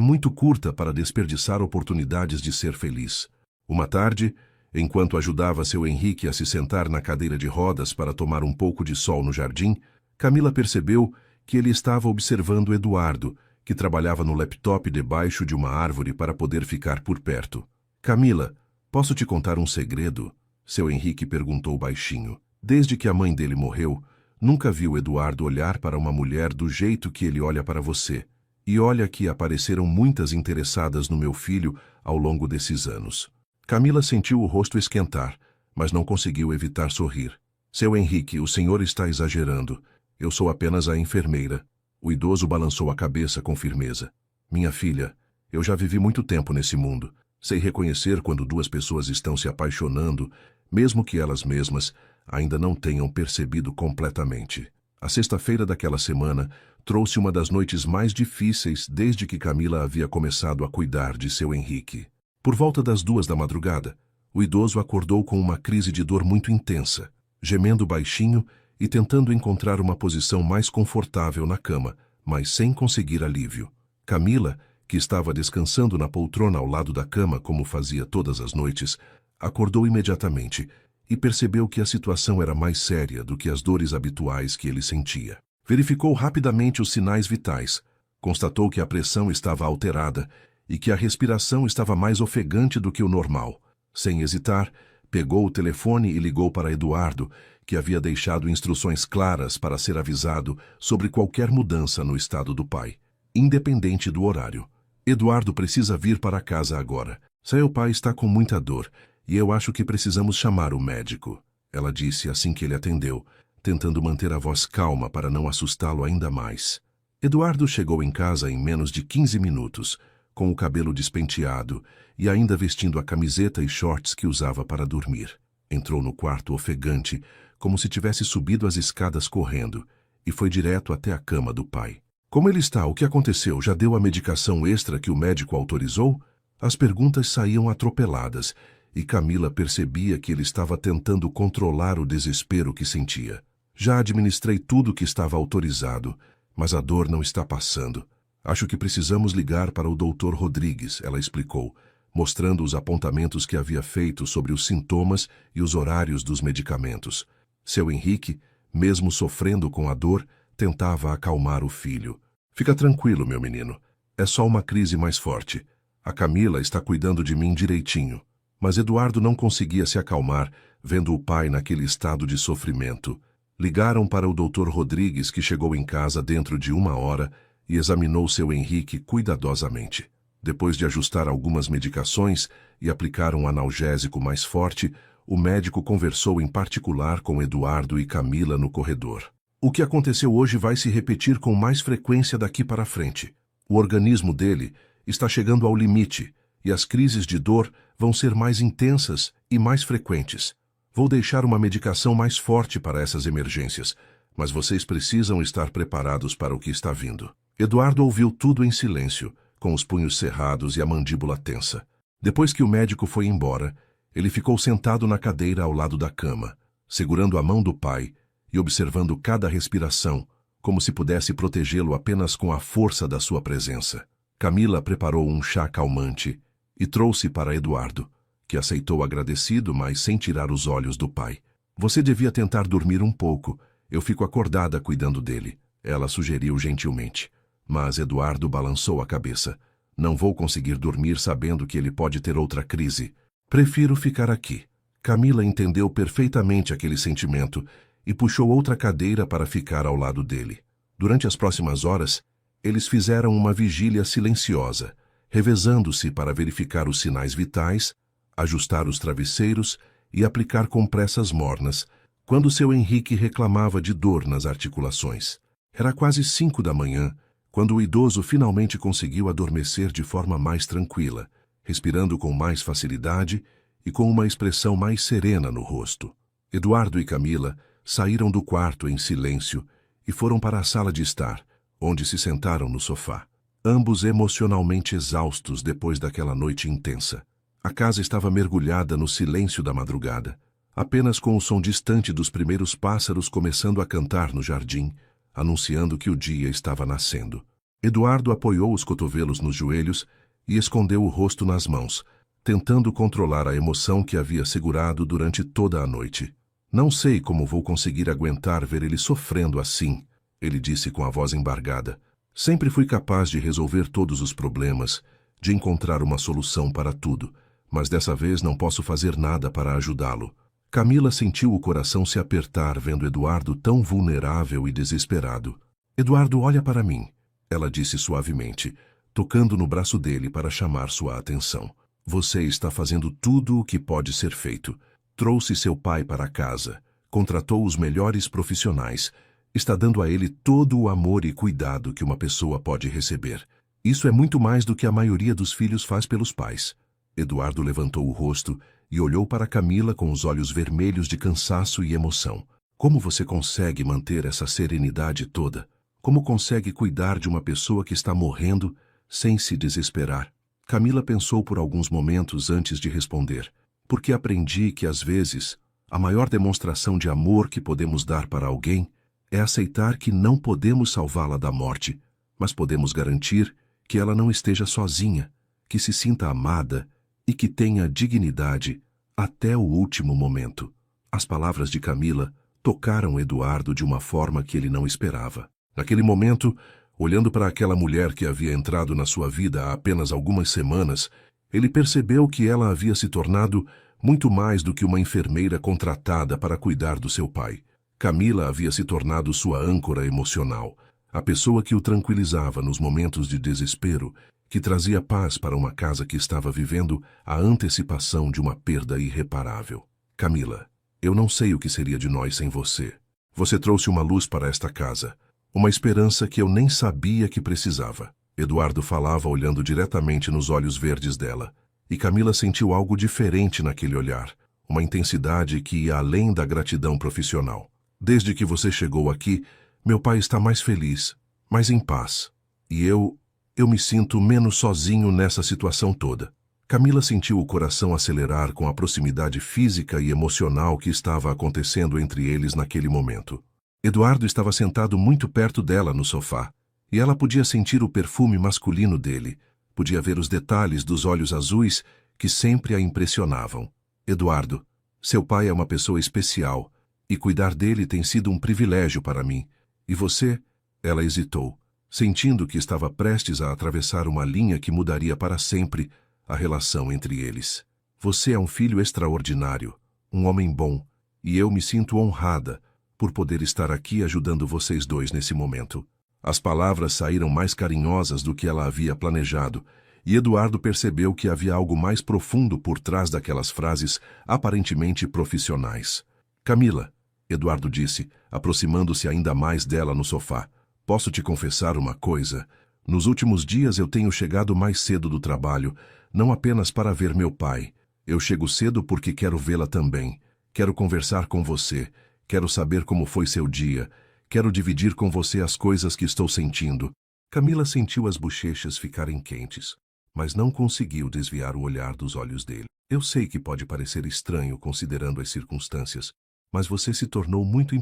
[SPEAKER 1] muito curta para desperdiçar oportunidades de ser feliz. Uma tarde, enquanto ajudava seu Henrique a se sentar na cadeira de rodas para tomar um pouco de sol no jardim, Camila percebeu que ele estava observando Eduardo, que trabalhava no laptop debaixo de uma árvore para poder ficar por perto. Camila, posso te contar um segredo? Seu Henrique perguntou baixinho. Desde que a mãe dele morreu, nunca viu Eduardo olhar para uma mulher do jeito que ele olha para você. E olha que apareceram muitas interessadas no meu filho ao longo desses anos. Camila sentiu o rosto esquentar, mas não conseguiu evitar sorrir. Seu Henrique, o senhor está exagerando. Eu sou apenas a enfermeira. O idoso balançou a cabeça com firmeza. Minha filha, eu já vivi muito tempo nesse mundo. Sei reconhecer quando duas pessoas estão se apaixonando, mesmo que elas mesmas ainda não tenham percebido completamente. A sexta-feira daquela semana trouxe uma das noites mais difíceis desde que Camila havia começado a cuidar de seu Henrique. Por volta das 2 da madrugada, o idoso acordou com uma crise de dor muito intensa, gemendo baixinho e tentando encontrar uma posição mais confortável na cama, mas sem conseguir alívio. Camila, que estava descansando na poltrona ao lado da cama como fazia todas as noites, acordou imediatamente e percebeu que a situação era mais séria do que as dores habituais que ele sentia. Verificou rapidamente os sinais vitais, constatou que a pressão estava alterada e que a respiração estava mais ofegante do que o normal. Sem hesitar, pegou o telefone e ligou para Eduardo, que havia deixado instruções claras para ser avisado sobre qualquer mudança no estado do pai, independente do horário. Eduardo precisa vir para casa agora. Seu pai está com muita dor E eu acho que precisamos chamar o médico, ela disse assim que ele atendeu, tentando manter a voz calma para não assustá-lo ainda mais. Eduardo chegou em casa em menos de 15 minutos, com o cabelo despenteado e ainda vestindo a camiseta e shorts que usava para dormir. Entrou no quarto ofegante, como se tivesse subido as escadas correndo, e foi direto até a cama do pai. Como ele está? O que aconteceu? Já deu a medicação extra que o médico autorizou? As perguntas saíam atropeladas, e Camila percebia que ele estava tentando controlar o desespero que sentia. Já administrei tudo que estava autorizado, mas a dor não está passando. Acho que precisamos ligar para o Dr. Rodrigues, ela explicou, mostrando os apontamentos que havia feito sobre os sintomas e os horários dos medicamentos. Seu Henrique, mesmo sofrendo com a dor, tentava acalmar o filho. Fica tranquilo, meu menino. É só uma crise mais forte. A Camila está cuidando de mim direitinho. Mas Eduardo não conseguia se acalmar, vendo o pai naquele estado de sofrimento. Ligaram para o Dr. Rodrigues, que chegou em casa dentro de 1 hora e examinou seu Henrique cuidadosamente. Depois de ajustar algumas medicações e aplicar um analgésico mais forte, o médico conversou em particular com Eduardo e Camila no corredor. O que aconteceu hoje vai se repetir com mais frequência daqui para frente. O organismo dele está chegando ao limite e as crises de dor vão ser mais intensas e mais frequentes. Vou deixar uma medicação mais forte para essas emergências, mas vocês precisam estar preparados para o que está vindo. Eduardo ouviu tudo em silêncio, com os punhos cerrados e a mandíbula tensa. Depois que o médico foi embora, ele ficou sentado na cadeira ao lado da cama, segurando a mão do pai e observando cada respiração, como se pudesse protegê-lo apenas com a força da sua presença. Camila preparou um chá calmante e trouxe para Eduardo, que aceitou agradecido, mas sem tirar os olhos do pai. Você devia tentar dormir um pouco, eu fico acordada cuidando dele, ela sugeriu gentilmente. Mas Eduardo balançou a cabeça. Não vou conseguir dormir sabendo que ele pode ter outra crise. Prefiro ficar aqui. Camila entendeu perfeitamente aquele sentimento e puxou outra cadeira para ficar ao lado dele. Durante as próximas horas, eles fizeram uma vigília silenciosa, revezando-se para verificar os sinais vitais, ajustar os travesseiros e aplicar compressas mornas, quando seu Henrique reclamava de dor nas articulações. Era quase 5 da manhã, quando o idoso finalmente conseguiu adormecer de forma mais tranquila, respirando com mais facilidade e com uma expressão mais serena no rosto. Eduardo e Camila saíram do quarto em silêncio e foram para a sala de estar, onde se sentaram no sofá, ambos emocionalmente exaustos depois daquela noite intensa. A casa estava mergulhada no silêncio da madrugada, apenas com o som distante dos primeiros pássaros começando a cantar no jardim, anunciando que o dia estava nascendo. Eduardo apoiou os cotovelos nos joelhos e escondeu o rosto nas mãos, tentando controlar a emoção que havia segurado durante toda a noite. Não sei como vou conseguir aguentar ver ele sofrendo assim, ele disse com a voz embargada. Sempre fui capaz de resolver todos os problemas, de encontrar uma solução para tudo, mas dessa vez não posso fazer nada para ajudá-lo. Camila sentiu o coração se apertar vendo Eduardo tão vulnerável e desesperado. Eduardo, olha para mim, ela disse suavemente, tocando no braço dele para chamar sua atenção. Você está fazendo tudo o que pode ser feito. Trouxe seu pai para casa, contratou os melhores profissionais, está dando a ele todo o amor e cuidado que uma pessoa pode receber. Isso é muito mais do que a maioria dos filhos faz pelos pais. Eduardo levantou o rosto e olhou para Camila com os olhos vermelhos de cansaço e emoção. Como você consegue manter essa serenidade toda? Como consegue cuidar de uma pessoa que está morrendo sem se desesperar? Camila pensou por alguns momentos antes de responder. Porque aprendi que, às vezes, a maior demonstração de amor que podemos dar para alguém é aceitar que não podemos salvá-la da morte, mas podemos garantir que ela não esteja sozinha, que se sinta amada e que tenha dignidade até o último momento. As palavras de Camila tocaram Eduardo de uma forma que ele não esperava. Naquele momento, olhando para aquela mulher que havia entrado na sua vida há apenas algumas semanas, ele percebeu que ela havia se tornado muito mais do que uma enfermeira contratada para cuidar do seu pai. Camila havia se tornado sua âncora emocional, a pessoa que o tranquilizava nos momentos de desespero, que trazia paz para uma casa que estava vivendo a antecipação de uma perda irreparável. Camila, eu não sei o que seria de nós sem você. Você trouxe uma luz para esta casa, uma esperança que eu nem sabia que precisava. Eduardo falava olhando diretamente nos olhos verdes dela, e Camila sentiu algo diferente naquele olhar, uma intensidade que ia além da gratidão profissional. Desde que você chegou aqui, meu pai está mais feliz, mais em paz. E eu me sinto menos sozinho nessa situação toda. Camila sentiu o coração acelerar com a proximidade física e emocional que estava acontecendo entre eles naquele momento. Eduardo estava sentado muito perto dela no sofá, e ela podia sentir o perfume masculino dele, podia ver os detalhes dos olhos azuis que sempre a impressionavam. Eduardo, seu pai é uma pessoa especial, e cuidar dele tem sido um privilégio para mim. E você? Ela hesitou, sentindo que estava prestes a atravessar uma linha que mudaria para sempre a relação entre eles. Você é um filho extraordinário, um homem bom, e eu me sinto honrada por poder estar aqui ajudando vocês dois nesse momento. As palavras saíram mais carinhosas do que ela havia planejado, e Eduardo percebeu que havia algo mais profundo por trás daquelas frases aparentemente profissionais. Camila, Eduardo disse, aproximando-se ainda mais dela no sofá, posso te confessar uma coisa? Nos últimos dias eu tenho chegado mais cedo do trabalho, não apenas para ver meu pai. Eu chego cedo porque quero vê-la também. Quero conversar com você. Quero saber como foi seu dia. Quero dividir com você as coisas que estou sentindo. Camila sentiu as bochechas ficarem quentes, mas não conseguiu desviar o olhar dos olhos dele. Eu sei que pode parecer estranho considerando as circunstâncias, mas você se tornou muito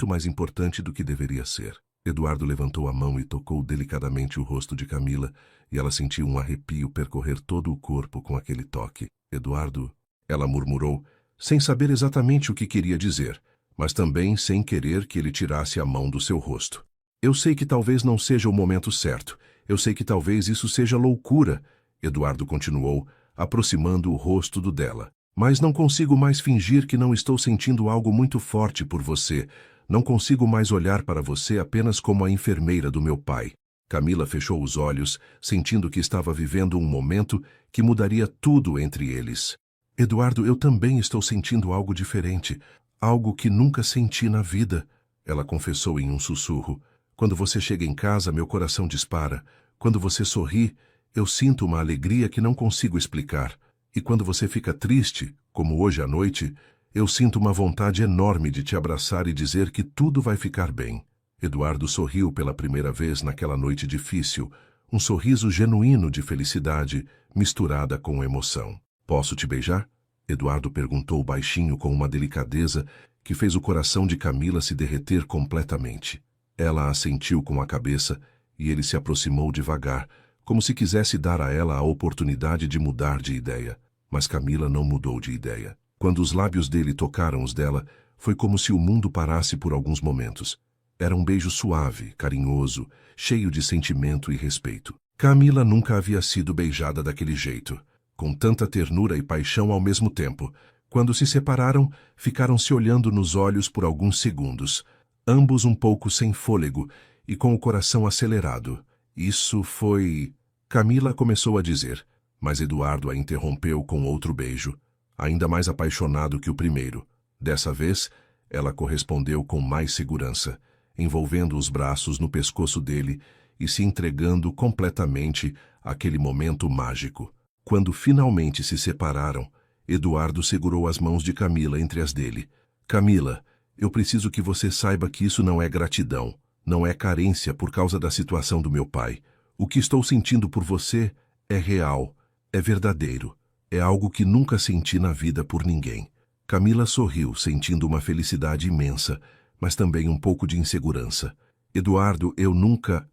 [SPEAKER 1] mais importante do que deveria ser. Eduardo levantou a mão e tocou delicadamente o rosto de Camila, e ela sentiu um arrepio percorrer todo o corpo com aquele toque. Eduardo, ela murmurou, sem saber exatamente o que queria dizer, mas também sem querer que ele tirasse a mão do seu rosto. Eu sei que talvez não seja o momento certo. Eu sei que talvez isso seja loucura, Eduardo continuou, aproximando o rosto do dela. Mas não consigo mais fingir que não estou sentindo algo muito forte por você. Não consigo mais olhar para você apenas como a enfermeira do meu pai. Camila fechou os olhos, sentindo que estava vivendo um momento que mudaria tudo entre eles. Eduardo, eu também estou sentindo algo diferente, algo que nunca senti na vida, ela confessou em um sussurro. Quando você chega em casa, meu coração dispara. Quando você sorri, eu sinto uma alegria que não consigo explicar. E quando você fica triste, como hoje à noite, eu sinto uma vontade enorme de te abraçar e dizer que tudo vai ficar bem. Eduardo sorriu pela primeira vez naquela noite difícil, um sorriso genuíno de felicidade, misturada com emoção. Posso te beijar? Eduardo perguntou baixinho com uma delicadeza que fez o coração de Camila se derreter completamente. Ela assentiu com a cabeça e ele se aproximou devagar, como se quisesse dar a ela a oportunidade de mudar de ideia. Mas Camila não mudou de ideia. Quando os lábios dele tocaram os dela, foi como se o mundo parasse por alguns momentos. Era um beijo suave, carinhoso, cheio de sentimento e respeito. Camila nunca havia sido beijada daquele jeito, com tanta ternura e paixão ao mesmo tempo. Quando se separaram, ficaram se olhando nos olhos por alguns segundos, ambos um pouco sem fôlego e com o coração acelerado. Isso foi... Camila começou a dizer, mas Eduardo a interrompeu com outro beijo, ainda mais apaixonado que o primeiro. Dessa vez, ela correspondeu com mais segurança, envolvendo os braços no pescoço dele e se entregando completamente àquele momento mágico. Quando finalmente se separaram, Eduardo segurou as mãos de Camila entre as dele. Camila, eu preciso que você saiba que isso não é gratidão, não é carência por causa da situação do meu pai. O que estou sentindo por você é real, é verdadeiro, é algo que nunca senti na vida por ninguém. Camila sorriu, sentindo uma felicidade imensa, mas também um pouco de insegurança. Eduardo, eu nunca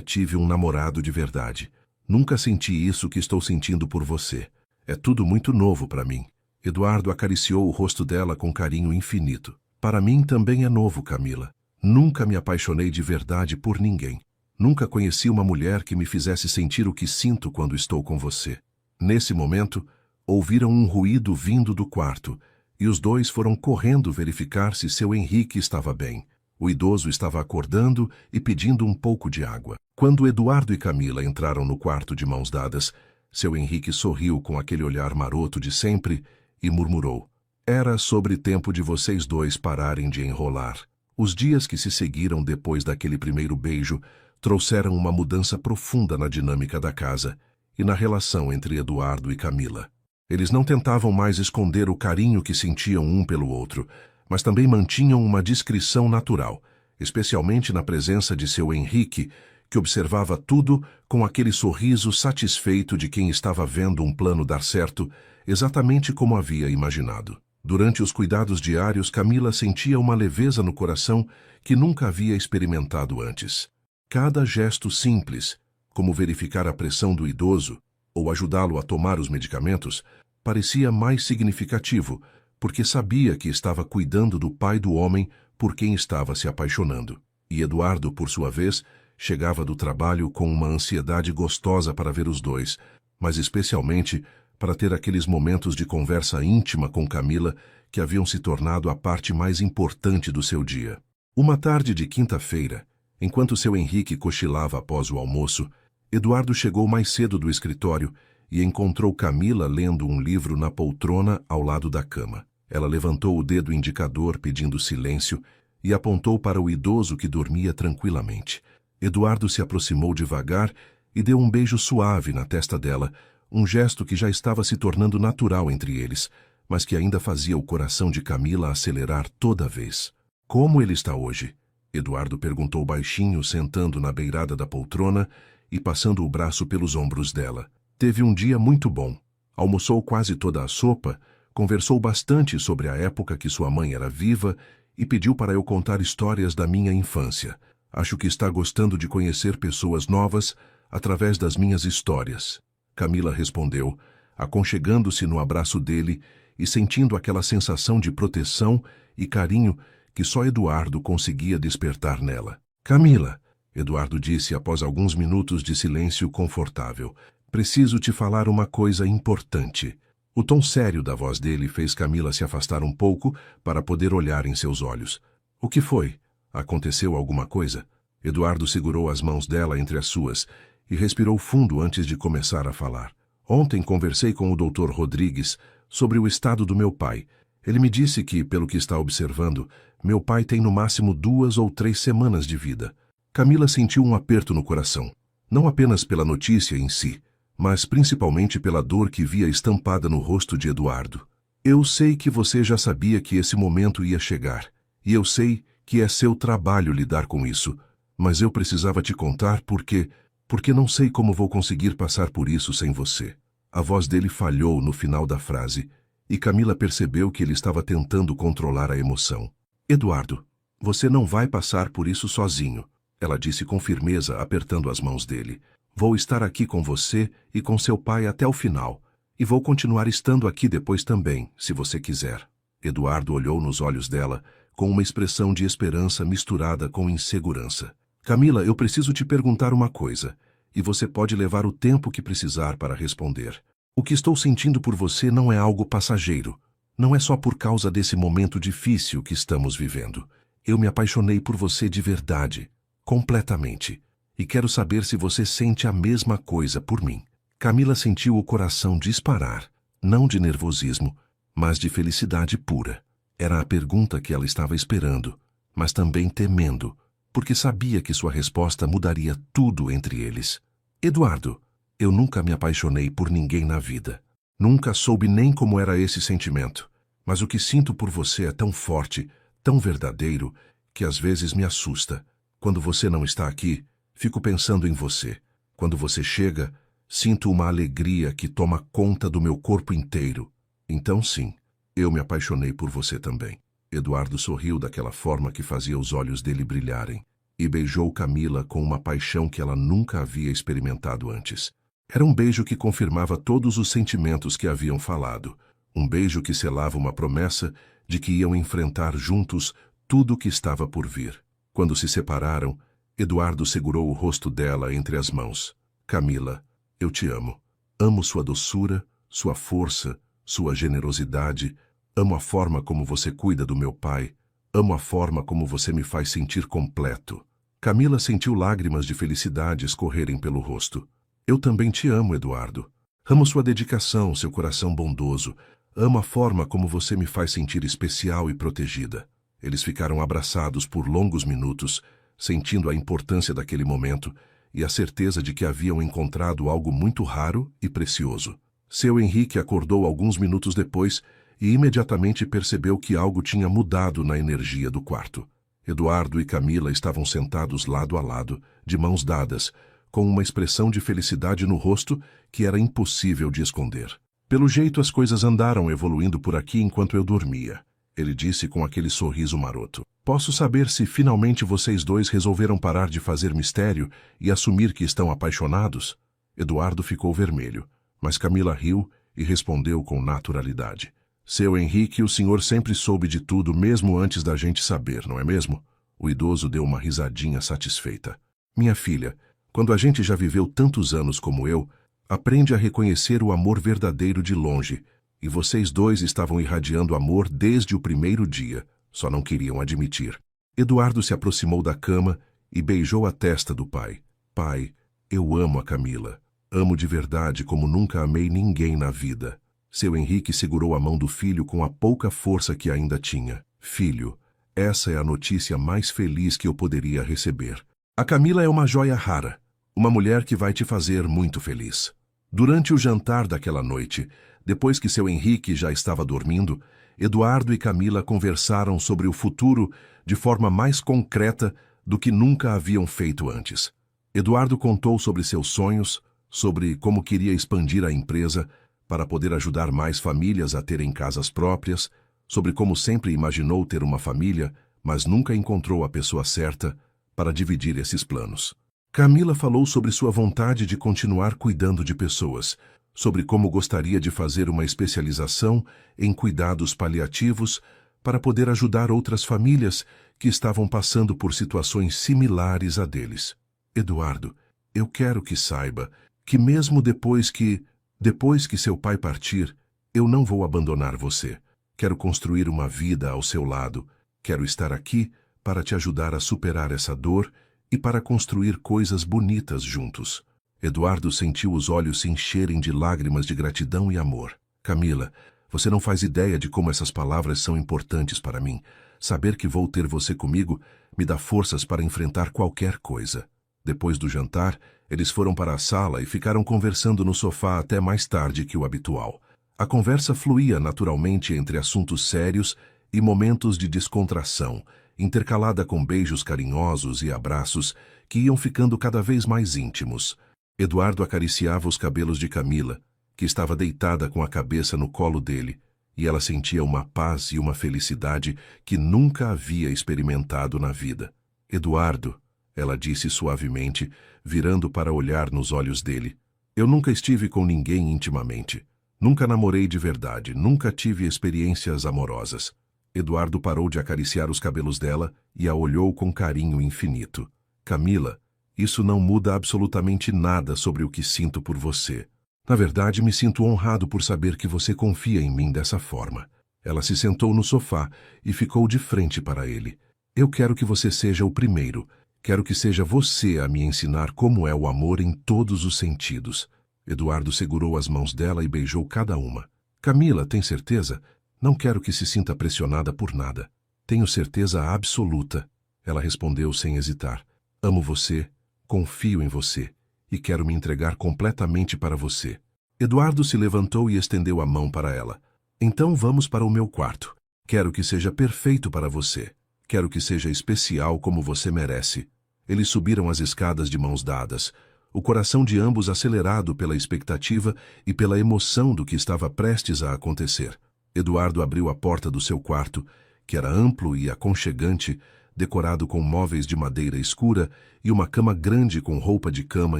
[SPEAKER 1] tive um namorado de verdade. Nunca senti isso que estou sentindo por você. É tudo muito novo para mim. Eduardo acariciou o rosto dela com carinho infinito. Para mim também é novo, Camila. Nunca me apaixonei de verdade por ninguém. Nunca conheci uma mulher que me fizesse sentir o que sinto quando estou com você. Nesse momento, ouviram um ruído vindo do quarto, e os dois foram correndo verificar se seu Henrique estava bem. O idoso estava acordando e pedindo um pouco de água. Quando Eduardo e Camila entraram no quarto de mãos dadas, seu Henrique sorriu com aquele olhar maroto de sempre e murmurou: "Era sobre tempo de vocês dois pararem de enrolar." Os dias que se seguiram depois daquele primeiro beijo trouxeram uma mudança profunda na dinâmica da casa e na relação entre Eduardo e Camila. Eles não tentavam mais esconder o carinho que sentiam um pelo outro, mas também mantinham uma discrição natural, especialmente na presença de seu Henrique, que observava tudo com aquele sorriso satisfeito de quem estava vendo um plano dar certo, exatamente como havia imaginado. Durante os cuidados diários, Camila sentia uma leveza no coração que nunca havia experimentado antes. Cada gesto simples, como verificar a pressão do idoso ou ajudá-lo a tomar os medicamentos, parecia mais significativo, porque sabia que estava cuidando do pai do homem por quem estava se apaixonando. E Eduardo, por sua vez, chegava do trabalho com uma ansiedade gostosa para ver os dois, mas especialmente para ter aqueles momentos de conversa íntima com Camila que haviam se tornado a parte mais importante do seu dia. Uma tarde de quinta-feira, enquanto seu Henrique cochilava após o almoço, Eduardo chegou mais cedo do escritório e encontrou Camila lendo um livro na poltrona ao lado da cama. Ela levantou o dedo indicador pedindo silêncio e apontou para o idoso que dormia tranquilamente. Eduardo se aproximou devagar e deu um beijo suave na testa dela, um gesto que já estava se tornando natural entre eles, mas que ainda fazia o coração de Camila acelerar toda vez. "Como ele está hoje?" Eduardo perguntou baixinho, sentando na beirada da poltrona e passando o braço pelos ombros dela. "Teve um dia muito bom. Almoçou quase toda a sopa, conversou bastante sobre a época que sua mãe era viva e pediu para eu contar histórias da minha infância. Acho que está gostando de conhecer pessoas novas através das minhas histórias." Camila respondeu, aconchegando-se no abraço dele e sentindo aquela sensação de proteção e carinho que só Eduardo conseguia despertar nela. "Camila," Eduardo disse após alguns minutos de silêncio confortável, "preciso te falar uma coisa importante." O tom sério da voz dele fez Camila se afastar um pouco para poder olhar em seus olhos. "O que foi? Aconteceu alguma coisa?" Eduardo segurou as mãos dela entre as suas e respirou fundo antes de começar a falar. "Ontem conversei com o Dr. Rodrigues sobre o estado do meu pai. Ele me disse que, pelo que está observando, meu pai tem no máximo 2 ou 3 semanas de vida." Camila sentiu um aperto no coração, não apenas pela notícia em si, mas principalmente pela dor que via estampada no rosto de Eduardo. "Eu sei que você já sabia que esse momento ia chegar, e eu sei que é seu trabalho lidar com isso, mas eu precisava te contar porque não sei como vou conseguir passar por isso sem você." A voz dele falhou no final da frase, e Camila percebeu que ele estava tentando controlar a emoção. "Eduardo, você não vai passar por isso sozinho," ela disse com firmeza, apertando as mãos dele. "Vou estar aqui com você e com seu pai até o final, e vou continuar estando aqui depois também, se você quiser." Eduardo olhou nos olhos dela, com uma expressão de esperança misturada com insegurança. "Camila, eu preciso te perguntar uma coisa, e você pode levar o tempo que precisar para responder. O que estou sentindo por você não é algo passageiro. Não é só por causa desse momento difícil que estamos vivendo. Eu me apaixonei por você de verdade, completamente, e quero saber se você sente a mesma coisa por mim." Camila sentiu o coração disparar, não de nervosismo, mas de felicidade pura. Era a pergunta que ela estava esperando, mas também temendo, porque sabia que sua resposta mudaria tudo entre eles. "Eduardo, eu nunca me apaixonei por ninguém na vida. Nunca soube nem como era esse sentimento, mas o que sinto por você é tão forte, tão verdadeiro, que às vezes me assusta. Quando você não está aqui, fico pensando em você. Quando você chega, sinto uma alegria que toma conta do meu corpo inteiro. Então sim, eu me apaixonei por você também." Eduardo sorriu daquela forma que fazia os olhos dele brilharem e beijou Camila com uma paixão que ela nunca havia experimentado antes. Era um beijo que confirmava todos os sentimentos que haviam falado, um beijo que selava uma promessa de que iam enfrentar juntos tudo o que estava por vir. Quando se separaram, Eduardo segurou o rosto dela entre as mãos. "Camila, eu te amo. Amo sua doçura, sua força, sua generosidade. Amo a forma como você cuida do meu pai. Amo a forma como você me faz sentir completo. Camila sentiu lágrimas de felicidade escorrerem pelo rosto. Eu também te amo, Eduardo. Amo sua dedicação, seu coração bondoso. Amo a forma como você me faz sentir especial e protegida. Eles ficaram abraçados por longos minutos, sentindo a importância daquele momento e a certeza de que haviam encontrado algo muito raro e precioso. Seu Henrique acordou alguns minutos depois e imediatamente percebeu que algo tinha mudado na energia do quarto. Eduardo e Camila estavam sentados lado a lado, de mãos dadas, com uma expressão de felicidade no rosto que era impossível de esconder. Pelo jeito as coisas andaram evoluindo por aqui enquanto eu dormia, ele disse com aquele sorriso maroto. Posso saber se finalmente vocês dois resolveram parar de fazer mistério e assumir que estão apaixonados? Eduardo ficou vermelho, mas Camila riu e respondeu com naturalidade. Seu Henrique, o senhor sempre soube de tudo mesmo antes da gente saber, não é mesmo? O idoso deu uma risadinha satisfeita. Minha filha, quando a gente já viveu tantos anos como eu, aprende a reconhecer o amor verdadeiro de longe, e vocês dois estavam irradiando amor desde o primeiro dia, só não queriam admitir. Eduardo se aproximou da cama e beijou a testa do pai. Pai, eu amo a Camila. Amo de verdade como nunca amei ninguém na vida. Seu Henrique segurou a mão do filho com a pouca força que ainda tinha. Filho, essa é a notícia mais feliz que eu poderia receber. A Camila é uma joia rara, uma mulher que vai te fazer muito feliz. Durante o jantar daquela noite, depois que seu Henrique já estava dormindo, Eduardo e Camila conversaram sobre o futuro de forma mais concreta do que nunca haviam feito antes. Eduardo contou sobre seus sonhos, sobre como queria expandir a empresa para poder ajudar mais famílias a terem casas próprias, sobre como sempre imaginou ter uma família, mas nunca encontrou a pessoa certa para dividir esses planos. Camila falou sobre sua vontade de continuar cuidando de pessoas, sobre como gostaria de fazer uma especialização em cuidados paliativos para poder ajudar outras famílias que estavam passando por situações similares a deles. Eduardo, eu quero que saiba que mesmo depois que seu pai partir, eu não vou abandonar você. Quero construir uma vida ao seu lado. Quero estar aqui para te ajudar a superar essa dor e para construir coisas bonitas juntos. Eduardo sentiu os olhos se encherem de lágrimas de gratidão e amor. Camila, você não faz ideia de como essas palavras são importantes para mim. Saber que vou ter você comigo me dá forças para enfrentar qualquer coisa. Depois do jantar, eles foram para a sala e ficaram conversando no sofá até mais tarde que o habitual. A conversa fluía naturalmente entre assuntos sérios e momentos de descontração, intercalada com beijos carinhosos e abraços que iam ficando cada vez mais íntimos. Eduardo acariciava os cabelos de Camila, que estava deitada com a cabeça no colo dele, e ela sentia uma paz e uma felicidade que nunca havia experimentado na vida. Eduardo, ela disse suavemente, virando para olhar nos olhos dele. Eu nunca estive com ninguém intimamente. Nunca namorei de verdade, nunca tive experiências amorosas. Eduardo parou de acariciar os cabelos dela e a olhou com carinho infinito. Camila, isso não muda absolutamente nada sobre o que sinto por você. Na verdade, me sinto honrado por saber que você confia em mim dessa forma. Ela se sentou no sofá e ficou de frente para ele. Eu quero que você seja o primeiro. Quero que seja você a me ensinar como é o amor em todos os sentidos. Eduardo segurou as mãos dela e beijou cada uma. Camila, tem certeza? Não quero que se sinta pressionada por nada. Tenho certeza absoluta. Ela respondeu sem hesitar. Amo você, confio em você e quero me entregar completamente para você. Eduardo se levantou e estendeu a mão para ela. Então vamos para o meu quarto. Quero que seja perfeito para você. Quero que seja especial como você merece. Eles subiram as escadas de mãos dadas, o coração de ambos acelerado pela expectativa e pela emoção do que estava prestes a acontecer. Eduardo abriu a porta do seu quarto, que era amplo e aconchegante, decorado com móveis de madeira escura e uma cama grande com roupa de cama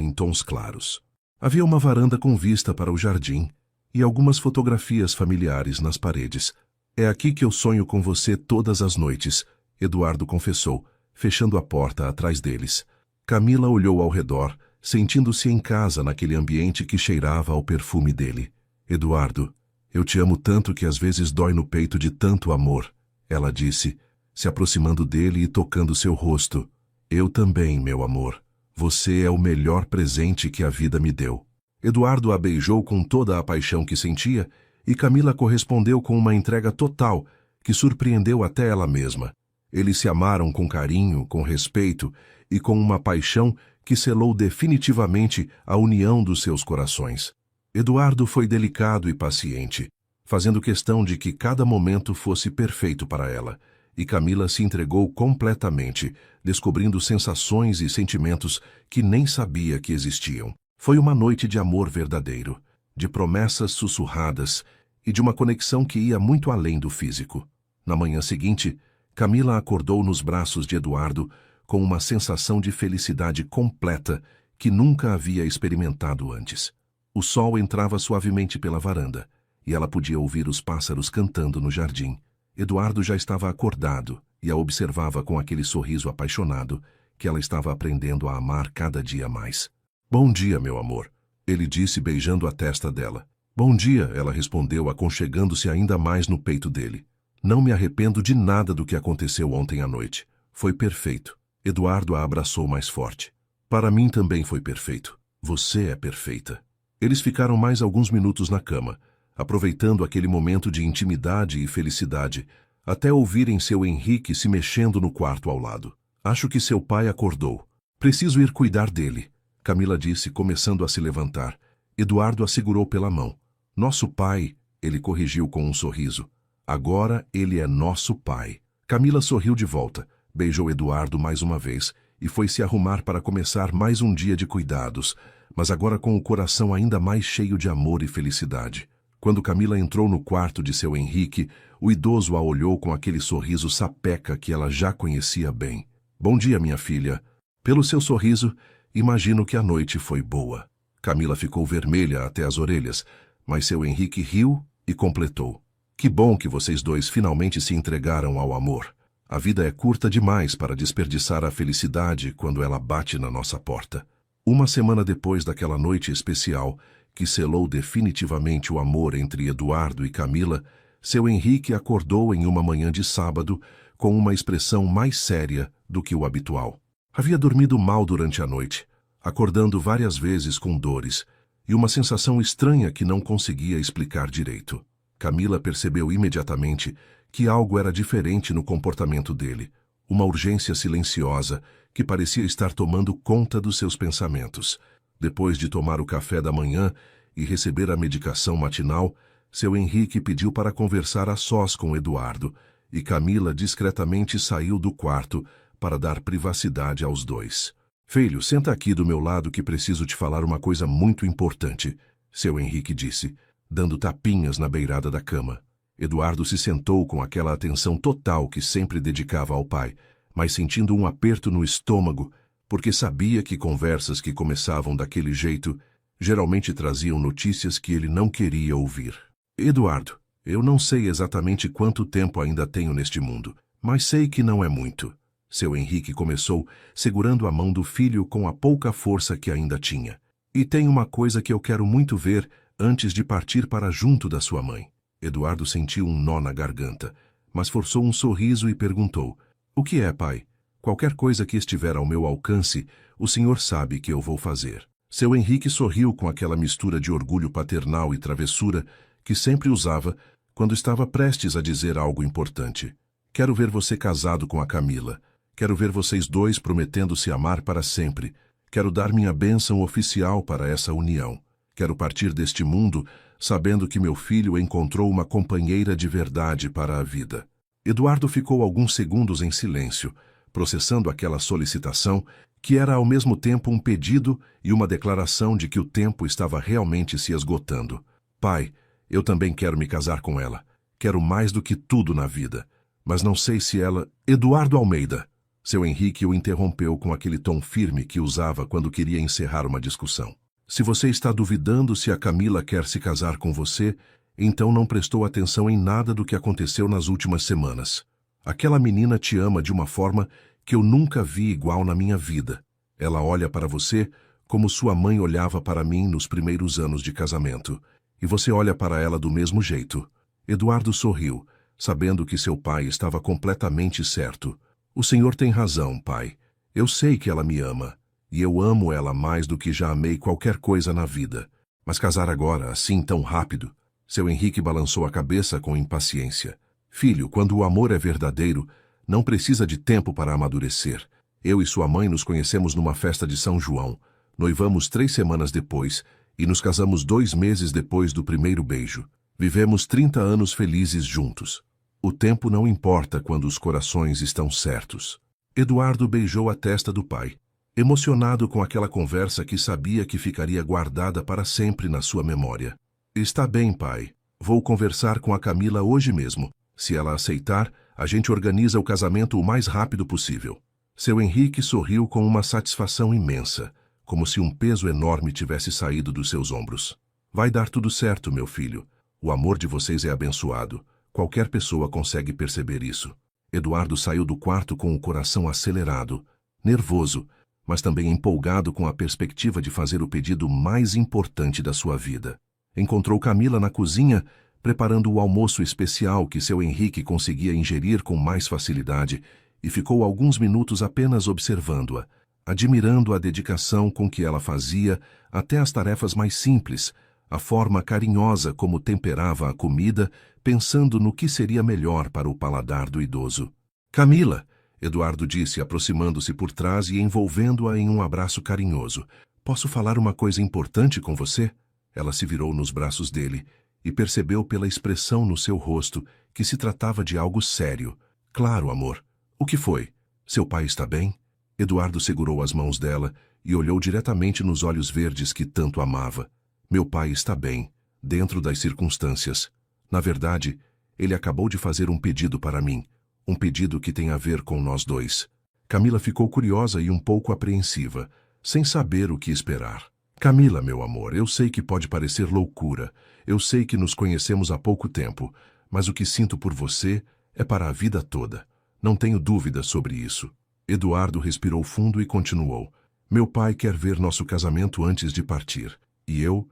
[SPEAKER 1] em tons claros. Havia uma varanda com vista para o jardim e algumas fotografias familiares nas paredes. É aqui que eu sonho com você todas as noites, Eduardo confessou, fechando a porta atrás deles. Camila olhou ao redor, sentindo-se em casa naquele ambiente que cheirava ao perfume dele. Eduardo, eu te amo tanto que às vezes dói no peito de tanto amor, ela disse, se aproximando dele e tocando seu rosto. Eu também, meu amor. Você é o melhor presente que a vida me deu. Eduardo a beijou com toda a paixão que sentia e Camila correspondeu com uma entrega total que surpreendeu até ela mesma. Eles se amaram com carinho, com respeito e com uma paixão que selou definitivamente a união dos seus corações. Eduardo foi delicado e paciente, fazendo questão de que cada momento fosse perfeito para ela, e Camila se entregou completamente, descobrindo sensações e sentimentos que nem sabia que existiam. Foi uma noite de amor verdadeiro, de promessas sussurradas e de uma conexão que ia muito além do físico. Na manhã seguinte, Camila acordou nos braços de Eduardo com uma sensação de felicidade completa que nunca havia experimentado antes. O sol entrava suavemente pela varanda e ela podia ouvir os pássaros cantando no jardim. Eduardo já estava acordado e a observava com aquele sorriso apaixonado que ela estava aprendendo a amar cada dia mais. Bom dia, meu amor, ele disse beijando a testa dela. Bom dia, ela respondeu aconchegando-se ainda mais no peito dele. Não me arrependo de nada do que aconteceu ontem à noite. Foi perfeito. Eduardo a abraçou mais forte. Para mim também foi perfeito. Você é perfeita. Eles ficaram mais alguns minutos na cama, aproveitando aquele momento de intimidade e felicidade, até ouvirem seu Henrique se mexendo no quarto ao lado. Acho que seu pai acordou. Preciso ir cuidar dele, Camila disse, começando a se levantar. Eduardo a segurou pela mão. Nosso pai, ele corrigiu com um sorriso. Agora ele é nosso pai. Camila sorriu de volta, beijou Eduardo mais uma vez e foi se arrumar para começar mais um dia de cuidados, mas agora com o coração ainda mais cheio de amor e felicidade. Quando Camila entrou no quarto de seu Henrique, o idoso a olhou com aquele sorriso sapeca que ela já conhecia bem. Bom dia, minha filha. Pelo seu sorriso, imagino que a noite foi boa. Camila ficou vermelha até as orelhas, mas seu Henrique riu e completou. Que bom que vocês dois finalmente se entregaram ao amor. A vida é curta demais para desperdiçar a felicidade quando ela bate na nossa porta. Uma semana depois daquela noite especial, que selou definitivamente o amor entre Eduardo e Camila, seu Henrique acordou em uma manhã de sábado com uma expressão mais séria do que o habitual. Havia dormido mal durante a noite, acordando várias vezes com dores e uma sensação estranha que não conseguia explicar direito. Camila percebeu imediatamente que algo era diferente no comportamento dele, uma urgência silenciosa que parecia estar tomando conta dos seus pensamentos. Depois de tomar o café da manhã e receber a medicação matinal, seu Henrique pediu para conversar a sós com Eduardo, e Camila discretamente saiu do quarto para dar privacidade aos dois. Filho, senta aqui do meu lado que preciso te falar uma coisa muito importante, seu Henrique disse, dando tapinhas na beirada da cama. Eduardo se sentou com aquela atenção total que sempre dedicava ao pai, mas sentindo um aperto no estômago, porque sabia que conversas que começavam daquele jeito geralmente traziam notícias que ele não queria ouvir. Eduardo, eu não sei exatamente quanto tempo ainda tenho neste mundo, mas sei que não é muito. Seu Henrique começou, segurando a mão do filho com a pouca força que ainda tinha. E tem uma coisa que eu quero muito ver antes de partir para junto da sua mãe. Eduardo sentiu um nó na garganta, mas forçou um sorriso e perguntou, o que é, pai? Qualquer coisa que estiver ao meu alcance, o senhor sabe que eu vou fazer. Seu Henrique sorriu com aquela mistura de orgulho paternal e travessura que sempre usava quando estava prestes a dizer algo importante. Quero ver você casado com a Camila. Quero ver vocês dois prometendo se amar para sempre. Quero dar minha bênção oficial para essa união. Quero partir deste mundo sabendo que meu filho encontrou uma companheira de verdade para a vida. Eduardo ficou alguns segundos em silêncio, processando aquela solicitação que era ao mesmo tempo um pedido e uma declaração de que o tempo estava realmente se esgotando. Pai, eu também quero me casar com ela. Quero mais do que tudo na vida. Mas não sei se ela... Eduardo Almeida! Seu Henrique o interrompeu com aquele tom firme que usava quando queria encerrar uma discussão. Se você está duvidando se a Camila quer se casar com você, então não prestou atenção em nada do que aconteceu nas últimas semanas. Aquela menina te ama de uma forma que eu nunca vi igual na minha vida. Ela olha para você como sua mãe olhava para mim nos primeiros anos de casamento. E você olha para ela do mesmo jeito. Eduardo sorriu, sabendo que seu pai estava completamente certo. O senhor tem razão, pai. Eu sei que ela me ama, e eu amo ela mais do que já amei qualquer coisa na vida. Mas casar agora, assim tão rápido? Seu Henrique balançou a cabeça com impaciência. Filho, quando o amor é verdadeiro, não precisa de tempo para amadurecer. Eu e sua mãe nos conhecemos numa festa de São João. Noivamos 3 semanas depois e nos casamos 2 meses depois do primeiro beijo. Vivemos 30 anos felizes juntos. O tempo não importa quando os corações estão certos. Eduardo beijou a testa do pai, emocionado com aquela conversa que sabia que ficaria guardada para sempre na sua memória. Está bem, pai. Vou conversar com a Camila hoje mesmo. Se ela aceitar, a gente organiza o casamento o mais rápido possível. Seu Henrique sorriu com uma satisfação imensa, como se um peso enorme tivesse saído dos seus ombros. Vai dar tudo certo, meu filho. O amor de vocês é abençoado. Qualquer pessoa consegue perceber isso. Eduardo saiu do quarto com o coração acelerado, nervoso, mas também empolgado com a perspectiva de fazer o pedido mais importante da sua vida. Encontrou Camila na cozinha, preparando o almoço especial que seu Henrique conseguia ingerir com mais facilidade, e ficou alguns minutos apenas observando-a, admirando a dedicação com que ela fazia até as tarefas mais simples, a forma carinhosa como temperava a comida, pensando no que seria melhor para o paladar do idoso. Camila, Eduardo disse, aproximando-se por trás e envolvendo-a em um abraço carinhoso. Posso falar uma coisa importante com você? Ela se virou nos braços dele e percebeu pela expressão no seu rosto que se tratava de algo sério. Claro, amor. O que foi? Seu pai está bem? Eduardo segurou as mãos dela e olhou diretamente nos olhos verdes que tanto amava. Meu pai está bem, dentro das circunstâncias. Na verdade, ele acabou de fazer um pedido para mim, um pedido que tem a ver com nós dois. Camila ficou curiosa e um pouco apreensiva, sem saber o que esperar. Camila, meu amor, eu sei que pode parecer loucura, eu sei que nos conhecemos há pouco tempo, mas o que sinto por você é para a vida toda. Não tenho dúvida sobre isso. Eduardo respirou fundo e continuou. Meu pai quer ver nosso casamento antes de partir. E eu